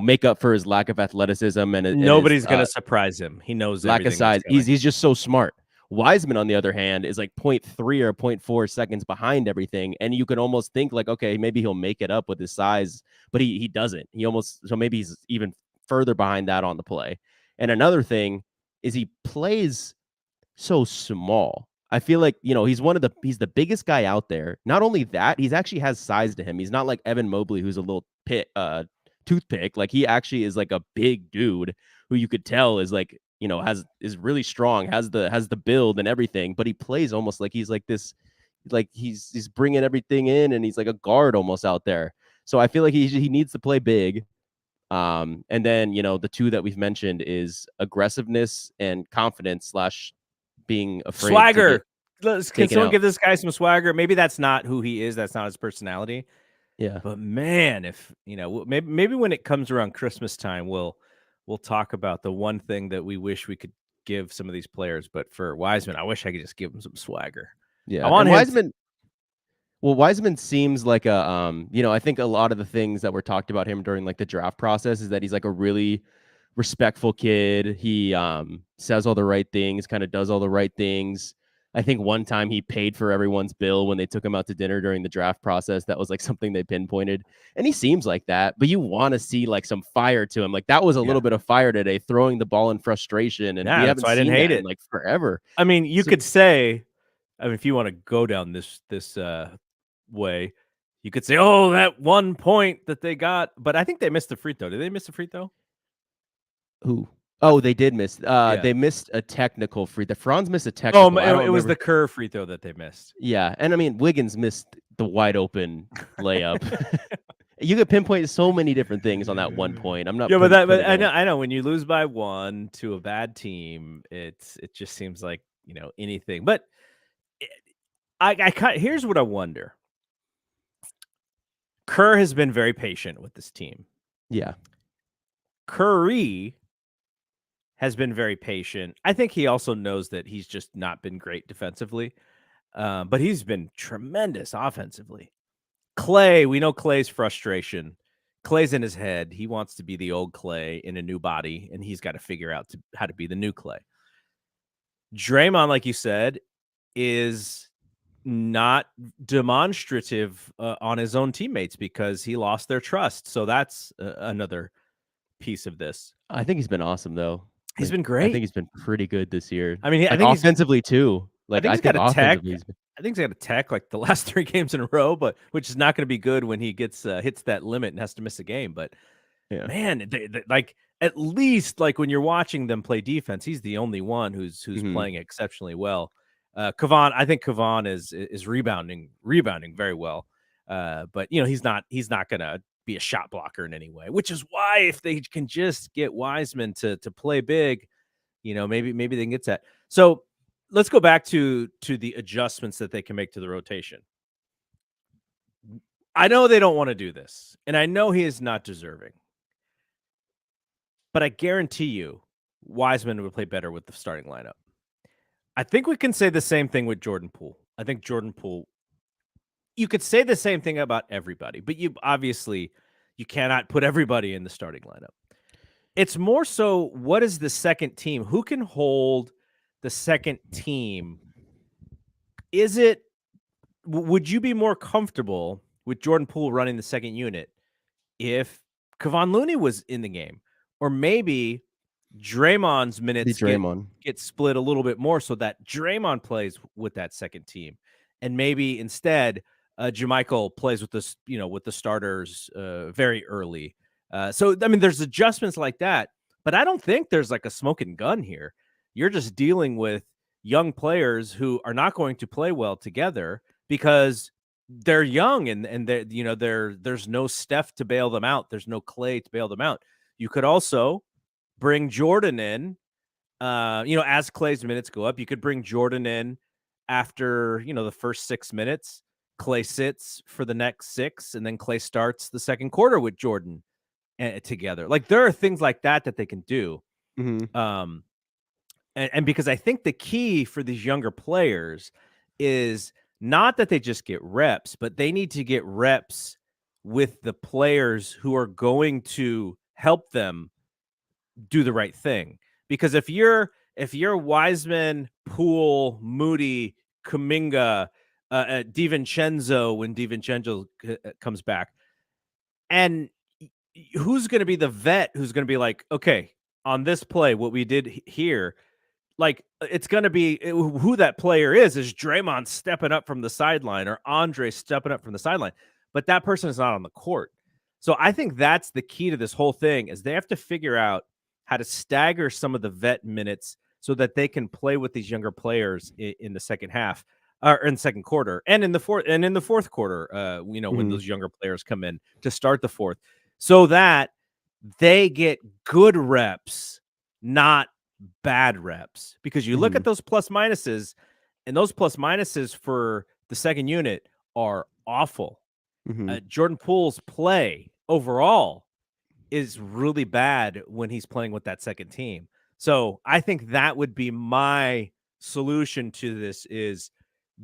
S2: make up for his lack of athleticism and his
S1: Nobody's gonna surprise him. He knows
S2: lack of
S1: everything that's
S2: size.
S1: coming.
S2: He's just so smart. Wiseman, on the other hand, is like 0.3 or 0.4 seconds behind everything. And you can almost think like, okay, maybe he'll make it up with his size, but he doesn't. So maybe he's even further behind that on the play. And another thing is he plays so small. I feel like, he's the biggest guy out there. Not only that, he's actually has size to him. He's not like Evan Mobley, who's a little toothpick. Like he actually is like a big dude who you could tell is like, is really strong, has the build and everything, but he plays almost like he's like this, like he's bringing everything in and he's like a guard almost out there. So I feel like he needs to play big. And then, the 2 that we've mentioned is aggressiveness and confidence slash being afraid to get
S1: Swagger. Can
S2: taken
S1: someone
S2: out.
S1: give this guy some swagger? Maybe that's not who he is. That's not his personality.
S2: Yeah.
S1: But man, if maybe when it comes around Christmas time, we'll talk about the one thing that we wish we could give some of these players. But for Wiseman, I wish I could just give him some swagger. I
S2: Yeah.
S1: want
S2: And
S1: him to.
S2: Wiseman seems like I think a lot of the things that were talked about him during like the draft process is that he's like a really respectful kid. He says all the right things, kind of does all the right things. I think one time he paid for everyone's bill when they took him out to dinner during the draft process. That was like something they pinpointed. And he seems like that, but you want to see like some fire to him. Like that was a
S1: Yeah,
S2: little bit of fire today, throwing the ball in frustration. And we
S1: yeah, that's
S2: haven't
S1: why I didn't
S2: seen
S1: hate
S2: that in
S1: it.
S2: like forever.
S1: I mean, you
S2: So
S1: could say, if you want to go down this way, you could say, oh, that 1 point that they got, but I think they missed the free throw. Did they miss the free throw?
S2: who?
S1: I
S2: Oh, they did miss.
S1: Yeah.
S2: They missed a technical free. The Franz missed a
S1: Oh,
S2: technical. I don't
S1: it was the
S2: remember.
S1: Kerr free throw that they missed.
S2: Yeah, and I mean Wiggins missed the wide open layup. You could pinpoint so many different things on that 1 point. I'm not
S1: Yeah, but
S2: putting
S1: I
S2: it on.
S1: know when you lose by 1 to a bad team, it just seems like, anything. But it, here's what I wonder. Kerr has been very patient with this team.
S2: Yeah,
S1: Curry has been very patient. I think he also knows that he's just not been great defensively, but he's been tremendous offensively. Clay, we know Clay's frustration. Clay's in his head. He wants to be the old Clay in a new body, and he's got to figure out how to be the new Clay. Draymond, like you said, is not demonstrative on his own teammates because he lost their trust. So that's another piece of this.
S2: I think he's been awesome though.
S1: He's
S2: Like
S1: been
S2: I think
S1: great.
S2: he's been pretty good this year.
S1: I mean,
S2: Like offensively too.
S1: I
S2: Like
S1: think
S2: I
S1: he's got
S2: think
S1: a tech.
S2: offensively he's been.
S1: I think he's got a tech like the last 3 games in a row, but which is not going to be good when he gets hits that limit and has to miss a game. But
S2: Yeah.
S1: man, like at least like when you're watching them play defense, he's the only one who's
S2: Mm-hmm.
S1: playing exceptionally well. I think Kavan is rebounding very well. But he's not gonna be a shot blocker in any way, which is why if they can just get Wiseman to play big, Maybe they can get that. So let's go back to the adjustments that they can make to the rotation. I know they don't want to do this, and I know he is not deserving. But I guarantee you, Wiseman would play better with the starting lineup. I think we can say the same thing with Jordan Poole. I think Jordan Poole, you could say the same thing about everybody, but you cannot put everybody in the starting lineup. It's more so, what is the second team? Who can hold the second team? Would you be more comfortable with Jordan Poole running the second unit if Kevon Looney was in the game? Or maybe Draymond's minutes get split a little bit more so that Draymond plays with that second team. And maybe instead, JaMychal plays with with the starters very early. So, I mean, there's adjustments like that, but I don't think there's like a smoking gun here. You're just dealing with young players who are not going to play well together because they're young and there's no Steph to bail them out. There's no Clay to bail them out. You could also bring Jordan in, as Clay's minutes go up. You could bring Jordan in after, the first 6 minutes. Clay sits for the next 6, and then Clay starts the second quarter with Jordan together. Like, there are things like that they can do.
S2: Mm-hmm.
S1: And because I think the key for these younger players is not that they just get reps, but they need to get reps with the players who are going to help them do the right thing. Because if you're Wiseman, Poole, Moody, Kuminga, DiVincenzo when DiVincenzo comes back, and who's going to be the vet who's going to be like, okay, on this play, what we did here, like, it's going to be who that player is Draymond stepping up from the sideline or Andre stepping up from the sideline, but that person is not on the court. So I think that's the key to this whole thing is they have to figure out how to stagger some of the vet minutes so that they can play with these younger players in the second half or in the second quarter and in the fourth quarter, when those younger players come in to start the fourth, so that they get good reps, not bad reps. Because you look at those plus minuses, and those plus minuses for the second unit are awful. Jordan Poole's play overall is really bad when he's playing with that second team. So I think that would be my solution to this is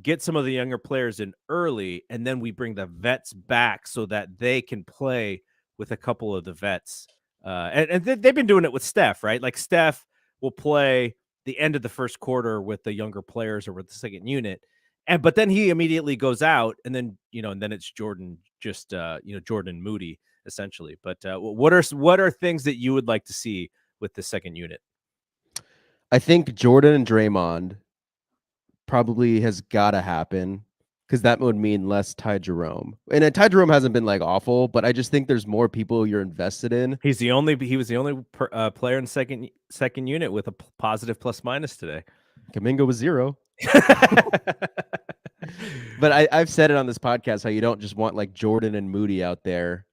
S1: get some of the younger players in early, and then we bring the vets back so that they can play with a couple of the vets. And they've been doing it with Steph, right? Like, Steph will play the end of the first quarter with the younger players or with the second unit. But then he immediately goes out, and then, and then it's Jordan, Jordan Moody essentially. But what are things that you would like to see with the second unit?
S2: I think Jordan and Draymond probably has got to happen because that would mean less Ty Jerome. And Ty Jerome hasn't been like awful, but I just think there's more people you're invested in.
S1: He was the only player in second unit with a positive plus minus today.
S2: Kuminga was 0. But I've said it on this podcast how you don't just want like Jordan and Moody out there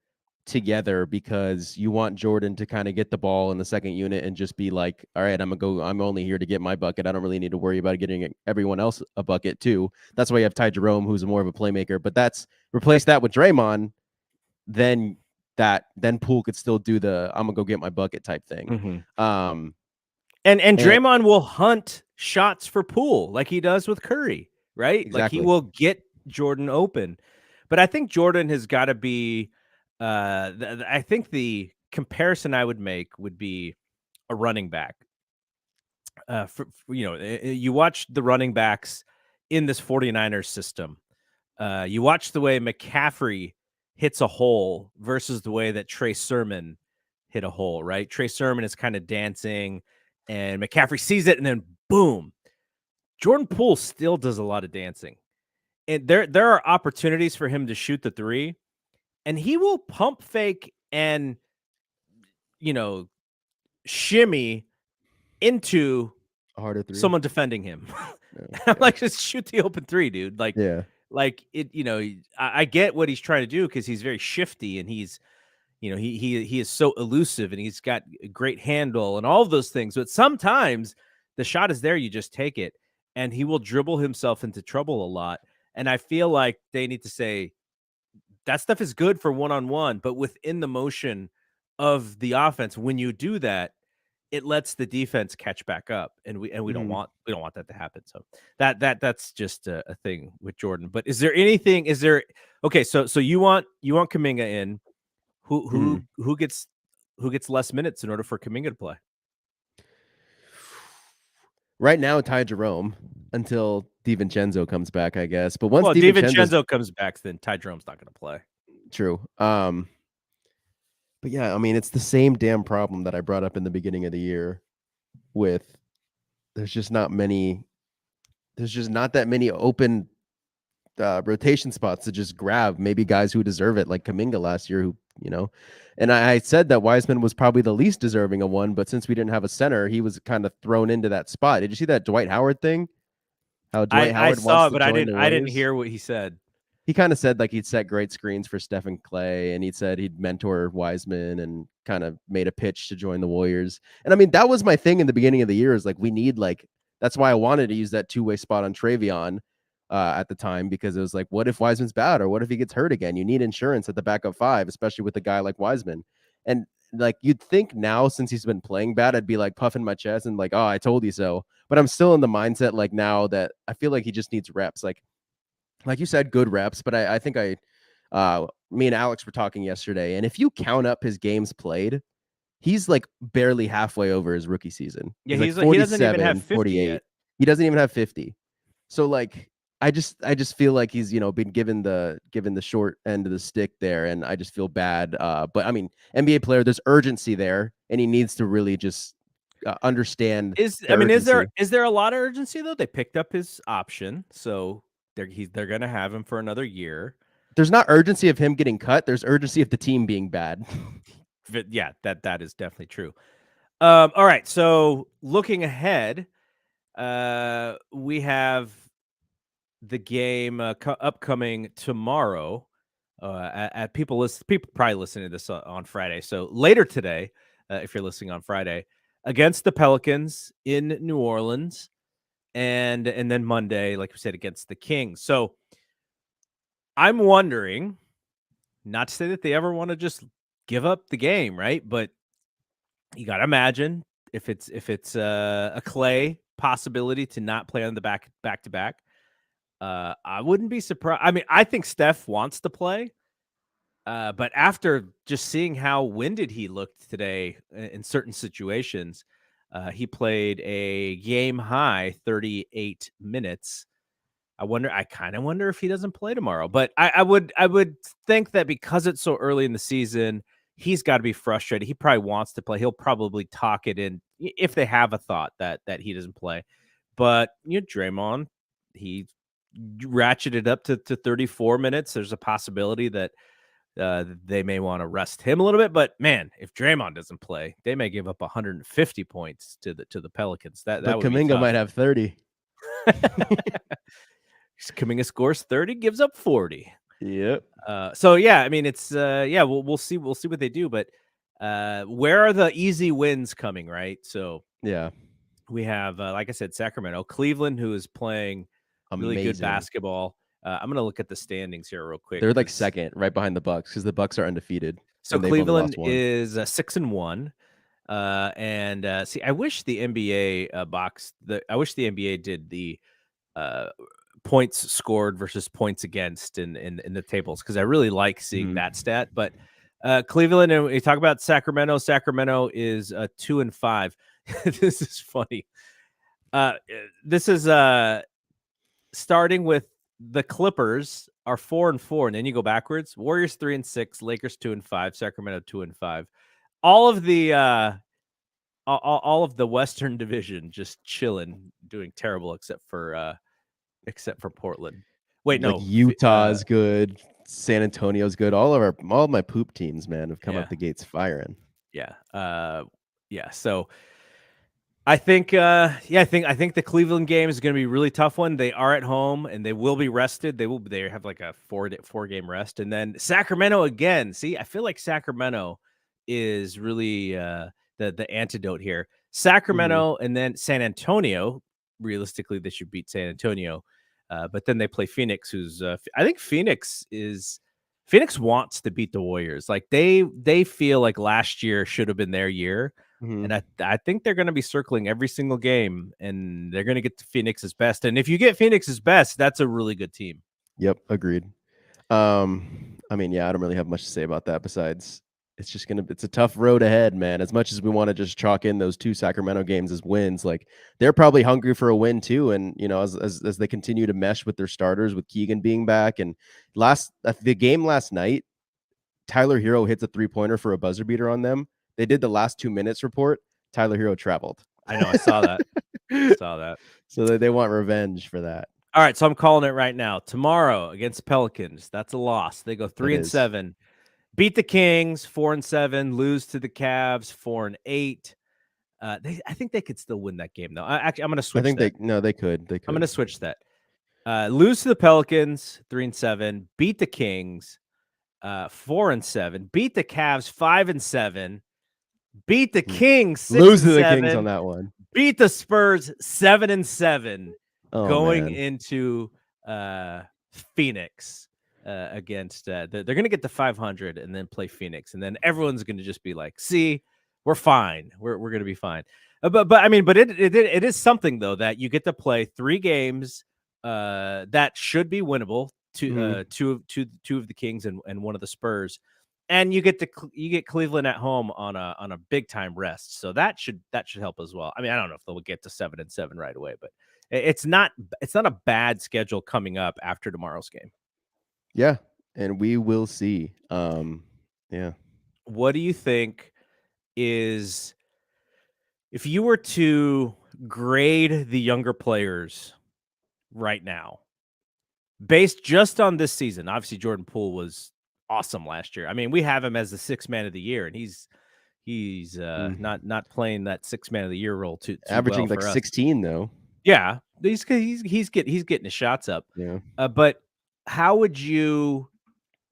S2: together because you want Jordan to kind of get the ball in the second unit and just be like, all right, I'm only here to get my bucket. I don't really need to worry about getting everyone else a bucket too. That's why you have Ty Jerome, who's more of a playmaker, but replace that with Draymond, then Poole could still do the I'm gonna go get my bucket type thing.
S1: And Draymond will hunt shots for Poole like he does with Curry, right?
S2: Exactly.
S1: Like, he will get Jordan open. But I think Jordan has got to be I think the comparison I would make would be a running back. You watch the running backs in this 49ers system. You watch the way McCaffrey hits a hole versus the way that Trey Sermon hit a hole, right? Trey Sermon is kind of dancing, and McCaffrey sees it, and then boom. Jordan Poole still does a lot of dancing. And there are opportunities for him to shoot the three, and he will pump fake and, shimmy into
S2: a harder three.
S1: Someone defending him. I'm like, just shoot the open three, dude. Like,
S2: yeah.
S1: Like, it, I get what he's trying to do because he's very shifty and he's he is so elusive and he's got a great handle and all of those things. But sometimes the shot is there, you just take it, and he will dribble himself into trouble a lot. And I feel like they need to say that stuff is good for one-on-one, but within the motion of the offense, when you do that, it lets the defense catch back up, and we don't
S2: Mhm.
S1: want that to happen. So that's just a thing with Jordan. But is there anything? Is there okay? So you want Kuminga in? Who
S2: Mhm.
S1: who who gets who gets less minutes in order for Kuminga to play?
S2: Right now, Ty Jerome until DiVincenzo comes back, I guess. But once
S1: Well,
S2: DiVincenzo's
S1: DiVincenzo comes back, then Ty Jerome's not going to play.
S2: true. But yeah, I mean, it's the same damn problem that I brought up in the beginning of the year with there's just not many there's just not that many open rotation spots to just grab maybe guys who deserve it, like Kaminga last year, and I said that Wiseman was probably the least deserving of one, but since we didn't have a center, he was kind of thrown into that spot. Did you see that Dwight Howard thing? How Dwight
S1: I
S2: Howard
S1: saw
S2: wants
S1: it,
S2: to
S1: but
S2: join the
S1: I didn't
S2: Warriors?
S1: hear what he said.
S2: He kind of said like he'd set great screens for Stephen Clay, and he said he'd mentor Wiseman and kind of made a pitch to join the Warriors. And I mean, that was my thing in the beginning of the year is like we need like that's why I wanted to use that two-way spot on Travion at the time because it was like, what if Wiseman's bad or what if he gets hurt again? You need insurance at the backup five, especially with a guy like Wiseman. And like you'd think now since he's been playing bad, I'd be like puffing my chest and like, oh, I told you so. But I'm still in the mindset like now that I feel like he just needs reps. Like you said, good reps, but I think me and Alex were talking yesterday, and if you count up his games played, he's like barely halfway over his rookie season.
S1: Yeah,
S2: He's like
S1: he doesn't even have
S2: 47,
S1: 50
S2: 48.
S1: yet.
S2: He doesn't even have 50. So like I just feel like he's been given the short end of the stick there, and I just feel bad. But I mean, NBA player, there's urgency there, and he needs to really just understand the urgency.
S1: Is there a lot of urgency though? They picked up his option, so they're going to have him for another year.
S2: There's not urgency of him getting cut. There's urgency of the team being bad.
S1: Yeah, that is definitely true. All right, so looking ahead, we have the game upcoming tomorrow. At people probably listening to this on Friday. So later today, if you're listening on Friday, against the Pelicans in New Orleans, and then Monday, like we said, against the Kings. So I'm wondering, not to say that they ever want to just give up the game, right? But you got to imagine if it's a Clay possibility to not play on the back to back. I wouldn't be surprised. I mean, I think Steph wants to play, but after just seeing how winded he looked today in certain situations, he played a game high 38 minutes. I kind of wonder if he doesn't play tomorrow, but I would think that because it's so early in the season, he's got to be frustrated. He probably wants to play. He'll probably talk it in if they have a thought that he doesn't play. But Draymond, he ratcheted up to 34 minutes. There's a possibility that they may want to rest him a little bit. But man, if Draymond doesn't play, they may give up 150 points to the Pelicans. That
S2: But
S1: would be
S2: Kaminga
S1: tough.
S2: might have 30.
S1: Kuminga scores 30, gives up 40.
S2: Yep.
S1: So yeah, I mean it's yeah, we'll see what they do, but where are the easy wins coming, right? So
S2: Yeah.
S1: we have like I said, Sacramento, Cleveland, who is playing really good
S2: Amazing.
S1: basketball. I'm gonna look at the standings here real quick
S2: They're like
S1: because
S2: second, right behind the Bucks, because the Bucks are undefeated
S1: so
S2: and they've only
S1: Cleveland
S2: lost one.
S1: is 6-1. And see, I wish the NBA I wish the NBA did the uh points scored versus points against in the tables because I really like seeing
S2: Mhm.
S1: that stat. But Cleveland, and we talk about Sacramento. Sacramento is 2-5. This is funny. This is starting with the Clippers are 4-4, and then you go backwards. Warriors 3-6, Lakers 2-5, Sacramento 2-5. All of the all of the Western Division just chilling, doing terrible except for Portland. Wait,
S2: Like
S1: no.
S2: Utah's good, San Antonio's good. All of my poop teams, man, have come
S1: Yeah.
S2: out the gates firing.
S1: Yeah. Yeah. So I think, I think the Cleveland game is going to be a really tough one. They are at home and they will be rested. They have like a 4 game rest, and then Sacramento again. See, I feel like Sacramento is really the antidote here.
S2: Mhm.
S1: Sacramento and then San Antonio. Realistically, they should beat San Antonio, but then they play Phoenix, who's I think Phoenix wants to beat the Warriors. Like they feel like last year should have been their year, and
S2: Mhm.
S1: I think they're gonna be circling every single game, and they're gonna get to Phoenix's best, and if you get Phoenix's best, that's a really good team.
S2: Yep, agreed. I mean, yeah, I don't really have much to say about that besides it's a tough road ahead, man. As much as we want to just chalk in those 2 Sacramento games as wins, like they're probably hungry for a win too. And as they continue to mesh with their starters, with Keegan being back, and the game last night, Tyler Hero hits a 3-pointer for a buzzer beater on them. They did the last 2 minutes report. Tyler Hero traveled.
S1: I know, I saw that. I saw that.
S2: So they want revenge for that.
S1: Alright, so I'm calling it right now. Tomorrow against Pelicans, that's a loss. They go
S2: It
S1: 3 and
S2: is.
S1: 7. Beat the Kings 4 and 7, lose to the Cavs 4 and 8. I think they could still win that game though. Actually, I'm gonna
S2: I
S1: switch
S2: think
S1: that.
S2: they could. They
S1: I'm gonna
S2: could.
S1: switch that. Lose to the Pelicans 3 and 7, beat the Kings 4 and 7, beat the Cavs 5 and 7, beat the
S2: Mm.
S1: Kings 6
S2: Lose
S1: and
S2: to the Kings on
S1: 7,
S2: that one.
S1: beat the Spurs 7 and 7,
S2: Oh,
S1: going
S2: man.
S1: into Phoenix against they're going to get to 500 and then play Phoenix, and then everyone's going to just be like, "See, we're fine. We're going to be fine." But I mean, but it is something though that you get to play 3 games that should be winnable.
S2: Mhm.
S1: Two of the Kings and one of the Spurs, and you get Cleveland at home on a big time rest, so that should help as well. I mean, I don't know if they'll get to 7 and 7 right away, but it's not a bad schedule coming up after tomorrow's game.
S2: Yeah, and we will see. Yeah.
S1: What do you think is if you were to grade the younger players right now, based just on this season? Obviously, Jordan Poole was awesome last year. I mean, we have him as the sixth man of the year, and he's
S2: Mm.
S1: not playing that six man of the year role too well
S2: Averaging, like,
S1: for us.
S2: 16, though.
S1: Yeah, he's getting his shots up.
S2: Yeah.
S1: But how would you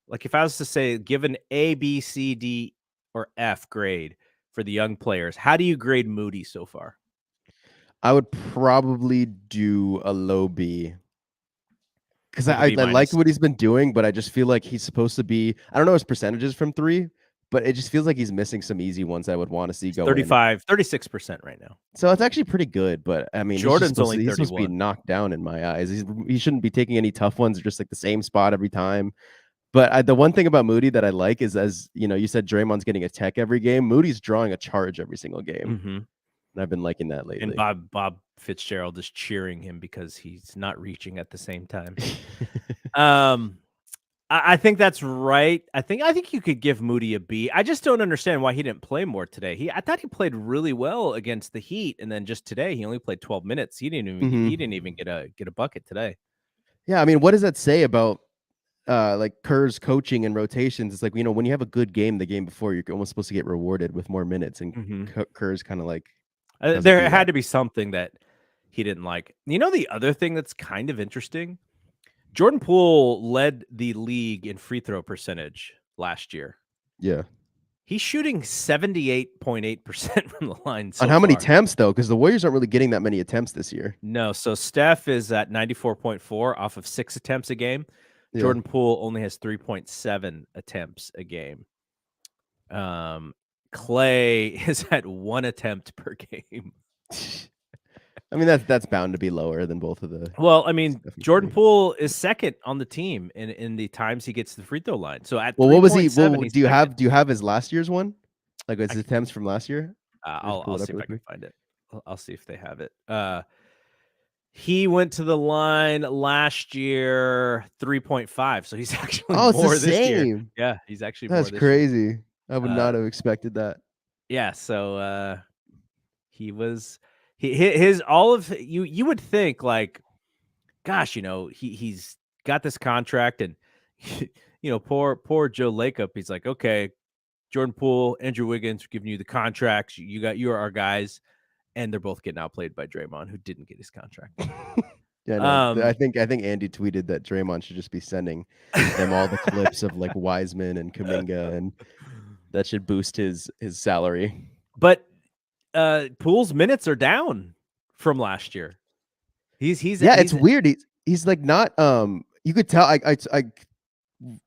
S1: like if I was to say give an A, B, C, D, or F grade for the young players? How do you grade Moody so far?
S2: I would probably do a low B. 'Cause
S1: Like a
S2: I
S1: B
S2: like
S1: minus,
S2: what he's been doing, but I just feel like he's supposed to be I don't know his percentages from 3, but it just feels like he's missing some easy ones I would wanna see go in.
S1: 36% right now.
S2: So it's actually pretty good, but I mean,
S1: Jordan's only
S2: he's supposed to be
S1: 31.
S2: knocked down in my eyes. He shouldn't be taking any tough ones or just, like, the same spot every time. But the one thing about Moody that I like is, as you know, you said Draymond's getting a tech every game. Moody's drawing a charge every single game,
S1: Mhm.
S2: and I've been liking that
S1: And
S2: lately.
S1: Bob Fitzgerald is cheering him because he's not reaching at the same time. Um, I think that's right. I think you could give Moody a B. I just don't understand why he didn't play more today. I thought he played really well against the Heat, and then just today he only played 12 minutes. He didn't
S2: Mhm.
S1: even get a bucket today.
S2: Yeah, I mean, what does that say about, like, Kerr's coaching and rotations? It's like, when you have a good game the game before, you're almost supposed to get rewarded with more minutes, and
S1: Mhm.
S2: Kerr's kinda, like, doesn't
S1: There
S2: do
S1: had
S2: that.
S1: to be something that he didn't like. You know, the other thing that's kind of interesting, Jordan Poole led the league in free throw percentage last year.
S2: Yeah.
S1: He's shooting 78.8% from the line
S2: On
S1: so
S2: how many
S1: far.
S2: attempts, though? Because the Warriors aren't really getting that many attempts this year.
S1: No, so Steph is at 94.4 off of 6 attempts a game.
S2: Yeah.
S1: Jordan Poole only has 3.7 attempts a game. Um, Clay is at 1 attempt per game.
S2: I mean, that's bound to be lower than both of the
S1: Well, I mean,
S2: Steph and
S1: Jordan
S2: Curry.
S1: Poole is second on the team in the times he gets to the free throw line. So at
S2: Well, what was he
S1: 3.7,
S2: well,
S1: he's second.
S2: do you have his last year's one? Like, his
S1: I c
S2: attempts from last year? Just pull
S1: I'll
S2: it up
S1: see if
S2: really
S1: I can
S2: quick.
S1: find it. I'll see if they have it. He went to the line last year 3.5, so he's actually
S2: Oh, it's the
S1: more this year.
S2: same.
S1: Yeah, he's actually more
S2: That's
S1: this year.
S2: crazy. I would
S1: Uh,
S2: not have expected that.
S1: yeah, so, he was his all of you would think, like, gosh, he's got this contract and, poor Joe Lacob, he's like, "Okay, Jordan Poole, Andrew Wiggins, we're giving you the contracts. You're our guys." and they're both getting outplayed by Draymond, who didn't get his contract.
S2: Yeah, no, I think Andy tweeted that Draymond should just be sending them all the clips of like Wiseman and Kuminga, and that should boost his salary.
S1: But Poole's minutes are down from last year. He's
S2: It's weird. He's like not. You could tell. I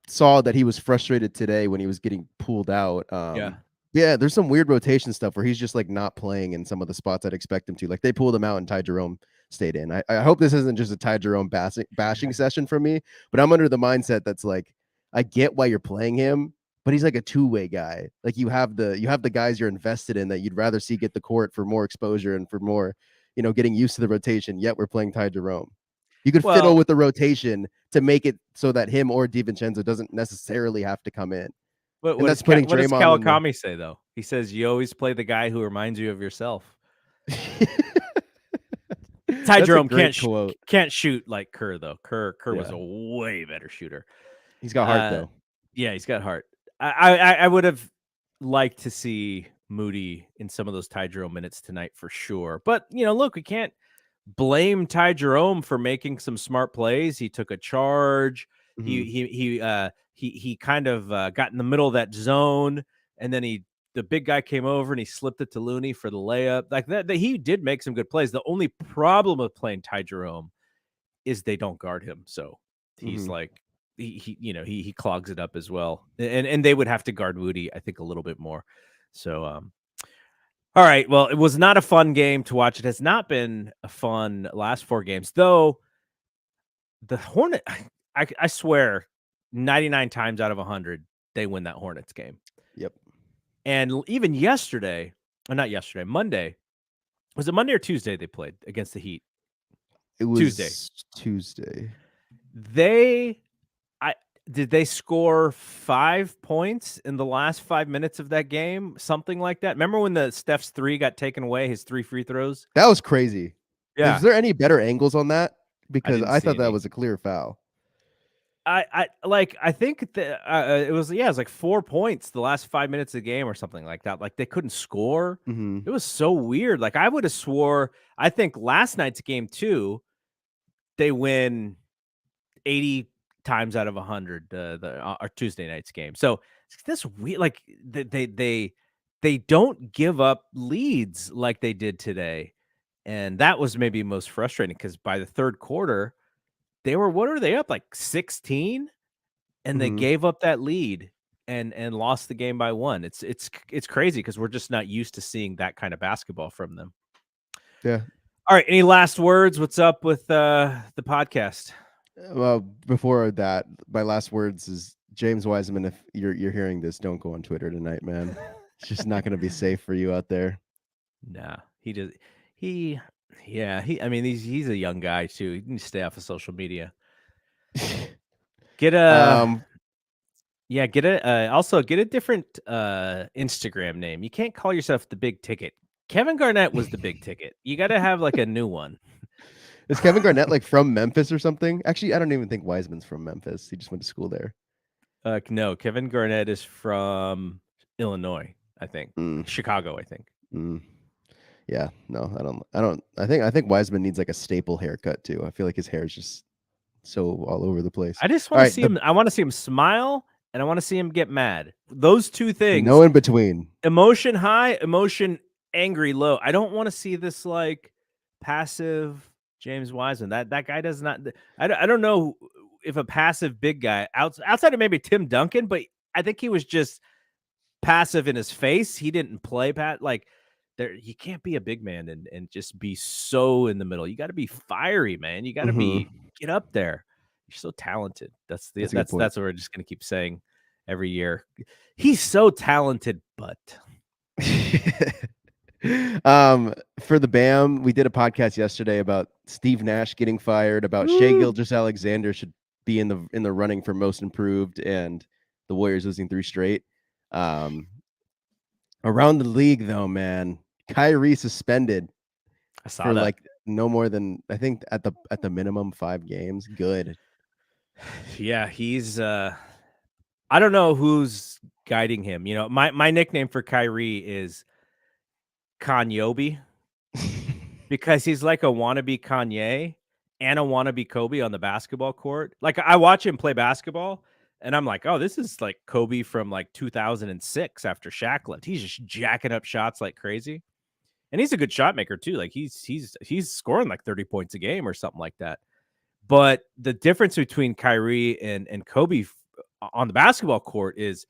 S2: saw that he was frustrated today when he was getting pulled out. Yeah, there's some weird rotation stuff where he's just like not playing in some of the spots I'd expect him to. Like they pulled him out and Ty Jerome stayed in. I hope this isn't just a Ty Jerome bashing session for me, but I'm under the mindset that's like, I get why you're playing him, but he's like a two-way guy. Like you have the guys you're invested in that you'd rather see get the court for more exposure and for more, getting used to the rotation. Yet we're playing Ty Jerome. You could fiddle with the rotation to make it so that him or DiVincenzo doesn't necessarily have to come in.
S1: What does Kawakami say, though? He says, you always play the guy who reminds you of yourself. Ty Jerome can't shoot like Kerr, though. Kerr was a way better shooter.
S2: He's got heart, though.
S1: Yeah, he's got heart. I would have liked to see Moody in some of those Ty Jerome minutes tonight for sure. But, look, we can't blame Ty Jerome for making some smart plays. He took a charge. Mm-hmm. He kind of got in the middle of that zone, and then the big guy came over and he slipped it to Looney for the layup. Like that he did make some good plays. The only problem with playing Ty Jerome is they don't guard him. So he's like he clogs it up as well. And they would have to guard Moody, I think, a little bit more. So all right. Well, it was not a fun game to watch. It has not been a fun last 4 games, though. The Hornet, I swear, 99 times out of 100, they win that Hornets game.
S2: Yep.
S1: And even yesterday, or not yesterday, Monday, was it Monday or Tuesday they played against the Heat?
S2: It was Tuesday.
S1: Did they score 5 points in the last 5 minutes of that game? Something like that. Remember when the Steph's 3 got taken away, his 3 free throws?
S2: That was crazy.
S1: Yeah.
S2: Is there any better angles on that? Because I thought that was a clear foul.
S1: I think that it was like 4 points the last 5 minutes of the game or something like that. Like they couldn't score.
S2: Mm-hmm.
S1: It was so weird. Like I would have swore, I think last night's game too, they win 80 times out of 100 our Tuesday night's game. So this weird, like they don't give up leads like they did today, and that was maybe most frustrating because by the third quarter they were, what are they up, like 16, and they gave up that lead and lost the game by 1. It's crazy because we're just not used to seeing that kind of basketball from them.
S2: Yeah.
S1: All right. Any last words? What's up with the podcast?
S2: Well, before that, my last words is James Wiseman. If you're hearing this, don't go on Twitter tonight, man. It's just not going to be safe for you out there.
S1: Nah, he does. I mean, he's a young guy too. He can stay off of social media. Get a also get a different Instagram name. You can't call yourself the Big Ticket. Kevin Garnett was the Big Ticket. You got to have like a new one.
S2: Is Kevin Garnett like from Memphis or something? Actually, I don't even think Wiseman's from Memphis. He just went to school there.
S1: No, Kevin Garnett is from Illinois, I think. Chicago, I think.
S2: Yeah, no, I think Wiseman needs like a staple haircut too. I feel like his hair is just so all over the place.
S1: I just want to see him. I want to see him smile, and I want to see him get mad. Those two things.
S2: No in between.
S1: Emotion high, emotion angry low. I don't want to see this like passive James Wiseman. That guy does not. I don't know if a passive big guy outside of maybe Tim Duncan, but I think he was just passive in his face. He didn't play like there. You can't be a big man and just be so in the middle. You got to be fiery, man. You got to get up there. You're so talented. That's what we're just gonna keep saying every year. He's so talented, but.
S2: For the BAM, we did a podcast yesterday about Steve Nash getting fired, about Shai Gilgeous-Alexander should be in the running for most improved, and the Warriors losing 3 straight. Around the league though, man, Kyrie suspended for like no more than, I think at the minimum 5 games. Good.
S1: Yeah, he's I don't know who's guiding him. My nickname for Kyrie is Kanyobi, because he's like a wannabe Kanye and a wannabe Kobe on the basketball court. Like, I watch him play basketball, and I'm like, "Oh, this is like Kobe from, like, 2006 after Shaq left." He's just jacking up shots like crazy, and he's a good shot maker too. Like, he's scoring, like, 30 points a game or something like that. But the difference between Kyrie and Kobe on the basketball court is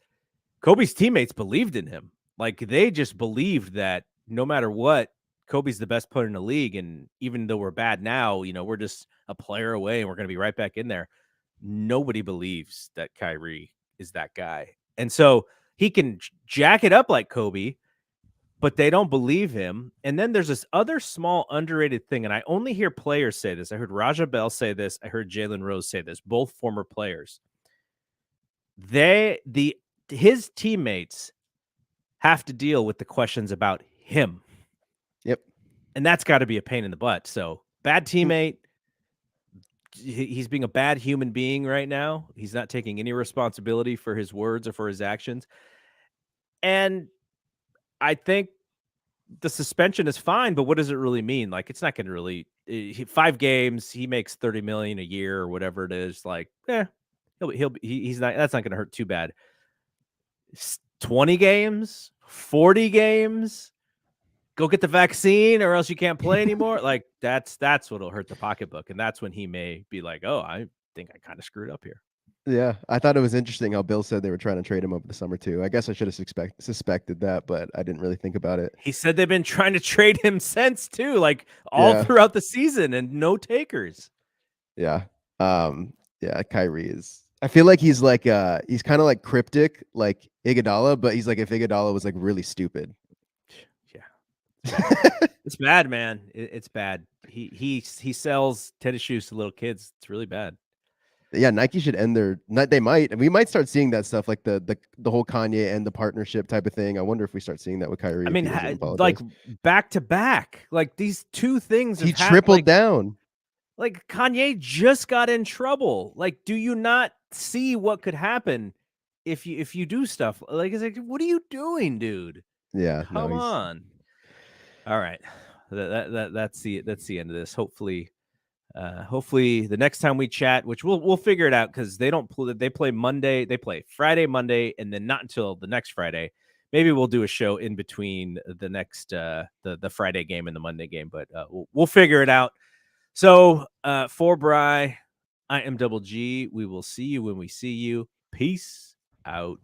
S1: Kobe's teammates believed in him. Like, they just believed that no matter what, Kobe's the best player in the league, and even though we're bad now, we're just a player away, and we're gonna be right back in there. Nobody believes that Kyrie is that guy, and so he can jack it up like Kobe, but they don't believe him. And then there's this other small underrated thing, and I only hear players say this. I heard Raja Bell say this. I heard Jalen Rose say this. Both former players. His teammates have to deal with the questions about him.
S2: Yep.
S1: And that's got to be a pain in the butt. So, bad
S2: Mm.
S1: teammate. He's being a bad human being right now. He's not taking any responsibility for his words or for his actions. And I think the suspension is fine, but what does it really mean? Like, it's not going to really 5 games, he makes 30 million a year or whatever it is. Like, he's not, that's not going to hurt too bad. 20 games, 40 games, go get the vaccine or else you can't play anymore. Like, that's what'll hurt the pocketbook. And that's when he may be like, oh, I think I kind of screwed up here.
S2: Yeah, I thought it was interesting how Bill said they were trying to trade him over the summer too. I guess I should have suspected that, but I didn't really think about it.
S1: He said they've been trying to trade him since too, like all
S2: Yeah.
S1: throughout the season, and no takers.
S2: Yeah. Yeah, Kyrie is, I feel like he's like he's kind of like cryptic like Iguodala, but he's like if Iguodala was like really stupid.
S1: Yeah. It's bad, man. It's bad. He sells tennis shoes to little kids. It's really bad.
S2: Yeah, Nike should end their. They might. We might start seeing that stuff, like the whole Kanye and the partnership type of thing. I wonder if we start seeing that with Kyrie.
S1: I
S2: If he
S1: mean,
S2: doesn't apologize.
S1: like back to back, like these two things.
S2: He tripled down.
S1: Like Kanye just got in trouble. Like, do you not see what could happen if you do stuff like? It's like, what are you doing, dude?
S2: Yeah,
S1: Come on. All right, that's the end of this. Hopefully the next time we chat, which we'll figure it out, because they play Monday, they play Friday, Monday, and then not until the next Friday. Maybe we'll do a show in between the next the Friday game and the Monday game, but we'll figure it out. So for Bry, I am Double G. We will see you when we see you. Peace out.